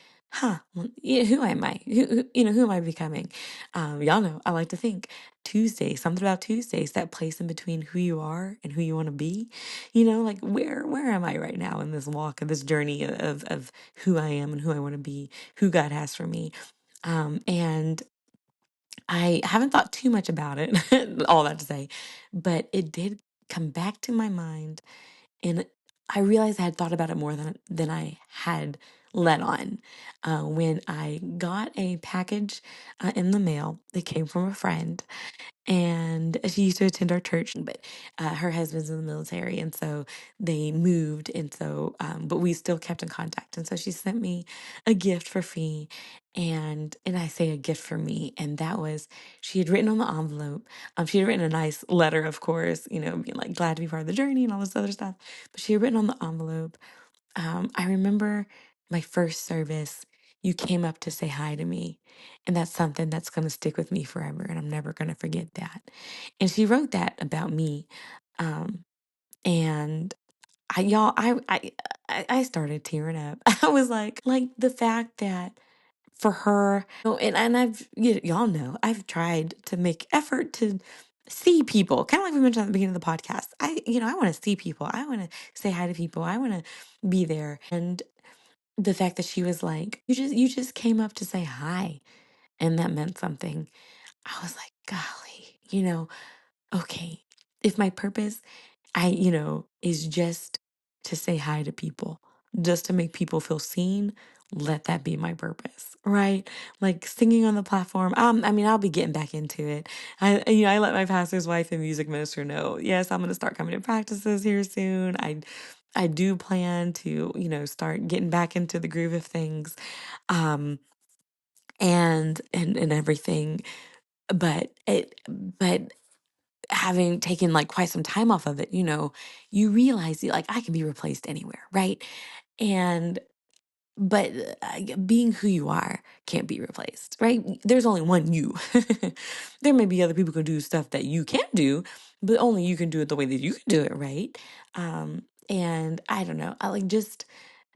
well, who am I? Who am I becoming? Y'all know I like to think Tuesday, something about Tuesdays, that place in between who you are and who you want to be. Like where am I right now in this walk of this journey of who I am and who I want to be, who God has for me. And I haven't thought too much about it, all that to say, but it did come back to my mind, and I realized I had thought about it more than I had let on. When I got a package in the mail that came from a friend, and she used to attend our church, but her husband's in the military, and so they moved, and so but we still kept in contact, and so she sent me a gift for Fee, and I say a gift for me, and that was she had written on the envelope. She had written a nice letter, of course, being like glad to be part of the journey and all this other stuff, but she had written on the envelope. I remember my first service, you came up to say hi to me. And that's something that's going to stick with me forever. And I'm never going to forget that. And she wrote that about me. Um, and y'all, I started tearing up. I was like the fact that for her, and y'all know, I've tried to make effort to see people, kind of like we mentioned at the beginning of the podcast. I want to see people. I want to say hi to people. I want to be there. And the fact that she was like, you just came up to say hi, and that meant something. I was like, golly, okay, if my purpose, is just to say hi to people, just to make people feel seen let that be my purpose, right? Like singing on the platform. I mean, I'll be getting back into it. I let my pastor's wife and music minister know, yes, I'm going to start coming to practices here soon. I do plan to, start getting back into the groove of things, um, and everything. But having taken like quite some time off of it, you realize like I can be replaced anywhere, right? And but being who you are can't be replaced, right? There's only one you. There may be other people who can do stuff that you can't do, but only you can do it the way that you can do it, right? And I don't know. I like just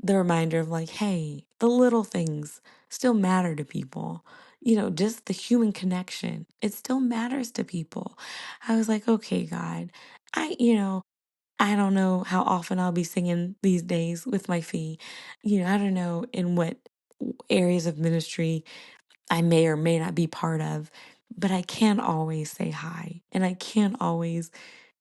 the reminder of like, hey, the little things still matter to people. Just the human connection. It still matters to people. I was like, okay, God, I don't know how often I'll be singing these days with my fee. I don't know in what areas of ministry I may or may not be part of, but I can always say hi and I can always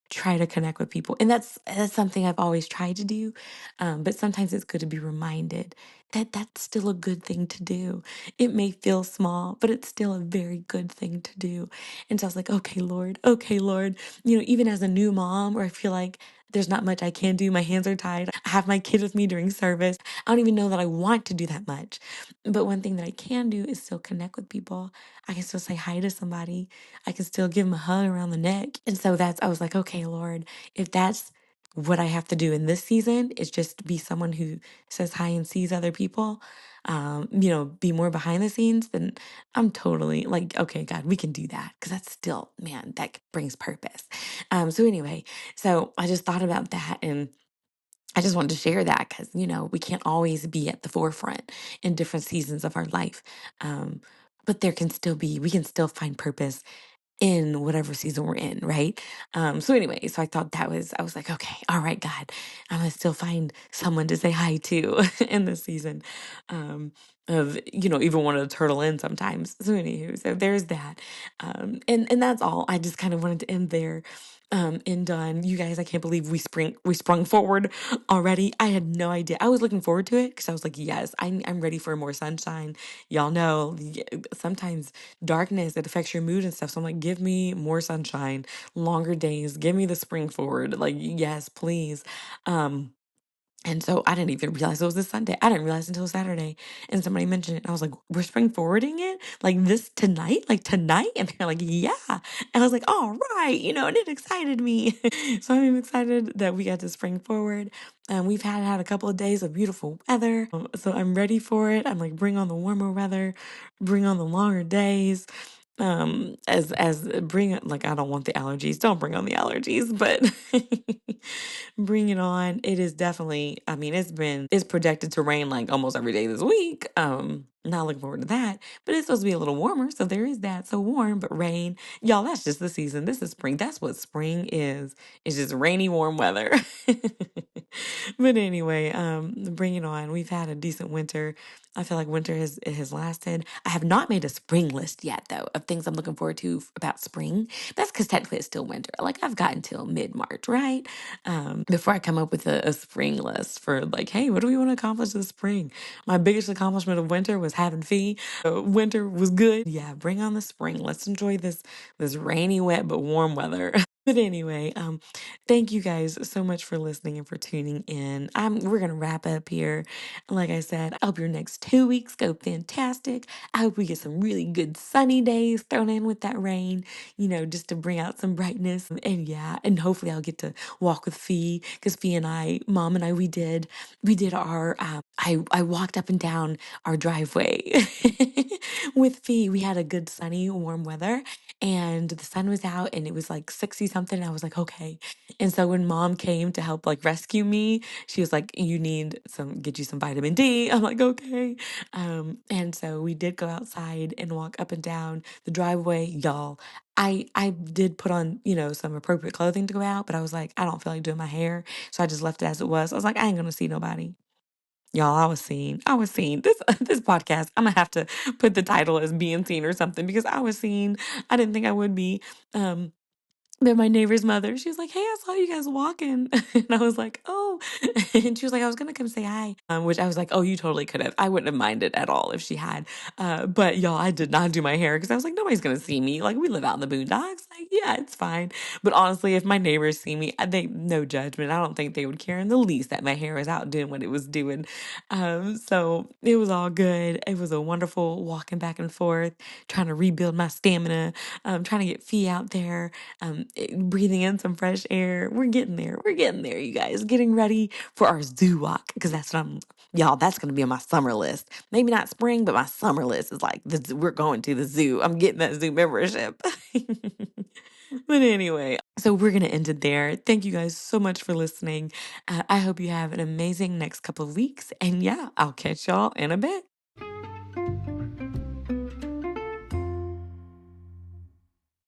try to connect with people. And that's something I've always tried to do. But sometimes it's good to be reminded that that's still a good thing to do. It may feel small, but it's still a very good thing to do. And so I was like, okay, Lord, even as a new mom, where I feel like there's not much I can do. My hands are tied. I have my kid with me during service. I don't even know that I want to do that much. But one thing that I can do is still connect with people. I can still say hi to somebody. I can still give them a hug around the neck. And so I was like, okay, Lord, if that's what I have to do in this season, is just be someone who says hi and sees other people, be more behind the scenes, then I'm totally like, okay, God, we can do that. Cause that's still, man, that brings purpose. So anyway, so I just thought about that and I just wanted to share that because, we can't always be at the forefront in different seasons of our life. Um, but we can still find purpose in whatever season we're in, right? So anyway, so I was like, okay, all right, God, I'm gonna still find someone to say hi to in this season. Um, even wanted to turtle in sometimes. So anywho, so there's that. And that's all. I just kind of wanted to end there. And done. You guys, I can't believe we sprung forward already. I had no idea. I was looking forward to it because I was like, yes, I'm ready for more sunshine. Y'all know sometimes darkness, it affects your mood and stuff. So I'm like, give me more sunshine, longer days, give me the spring forward. Like, yes, please. Um, and so I didn't even realize it was this Sunday. I didn't realize until Saturday. And somebody mentioned it. And I was like, we're spring forwarding it? Like this tonight? Like tonight? And they're like, yeah. And I was like, all right, and it excited me. So I'm excited that we got to spring forward. We've had a couple of days of beautiful weather. So I'm ready for it. I'm like, bring on the warmer weather, bring on the longer days. As bring it, like, I don't want the allergies. Don't bring on the allergies, but bring it on. It is definitely, I mean, it's projected to rain like almost every day this week. Not looking forward to that, but it's supposed to be a little warmer. So there is that. So warm, but rain. Y'all, that's just the season. This is spring. That's what spring is. It's just rainy, warm weather. But anyway, bring it on. We've had a decent winter. I feel like winter has lasted. I have not made a spring list yet, though, of things I'm looking forward to about spring. That's because technically it's still winter. Like I've got until mid-March, right? Before I come up with a spring list for like, hey, what do we want to accomplish this spring? My biggest accomplishment of winter was having fee. Winter was good. Yeah, bring on the spring. Let's enjoy this rainy, wet, but warm weather. But anyway, thank you guys so much for listening and for tuning in. We're gonna wrap up here. Like I said, I hope your next 2 weeks go fantastic. I hope we get some really good sunny days thrown in with that rain, just to bring out some brightness. And yeah, and hopefully I'll get to walk with Fee because Fee and I, Mom and I, we did our. I walked up and down our driveway with Fee. We had a good sunny, warm weather, and the sun was out, and it was like 60 something. And I was like, okay. And so when Mom came to help like rescue me, she was like, you need get you some vitamin D. I'm like, okay. And so we did go outside and walk up and down the driveway, y'all. I did put on, some appropriate clothing to go out, but I was like, I don't feel like doing my hair. So I just left it as it was. I was like, I ain't gonna see nobody. Y'all, I was seen. This podcast, I'm gonna have to put the title as being seen or something because I was seen. I didn't think I would be. Um, But my neighbor's mother, she was like, "Hey, I saw you guys walking." And I was like, "Oh." And she was like, "I was gonna come say hi." Which I was like, "Oh, you totally could have. I wouldn't have minded at all if she had." But y'all, I did not do my hair because I was like, nobody's gonna see me. Like, we live out in the boondocks. Like, yeah, it's fine. But honestly, if my neighbors see me, they no judgment. I don't think they would care in the least that my hair was out doing what it was doing. So it was all good. It was a wonderful walking back and forth, trying to rebuild my stamina, trying to get Fee out there, breathing in some fresh air. We're getting there. We're getting there, you guys. Getting ready for our zoo walk because that's what y'all, that's going to be on my summer list. Maybe not spring, but my summer list is like, we're going to the zoo. I'm getting that zoo membership. But anyway, so we're going to end it there. Thank you guys so much for listening. I hope you have an amazing next couple of weeks. And yeah, I'll catch y'all in a bit.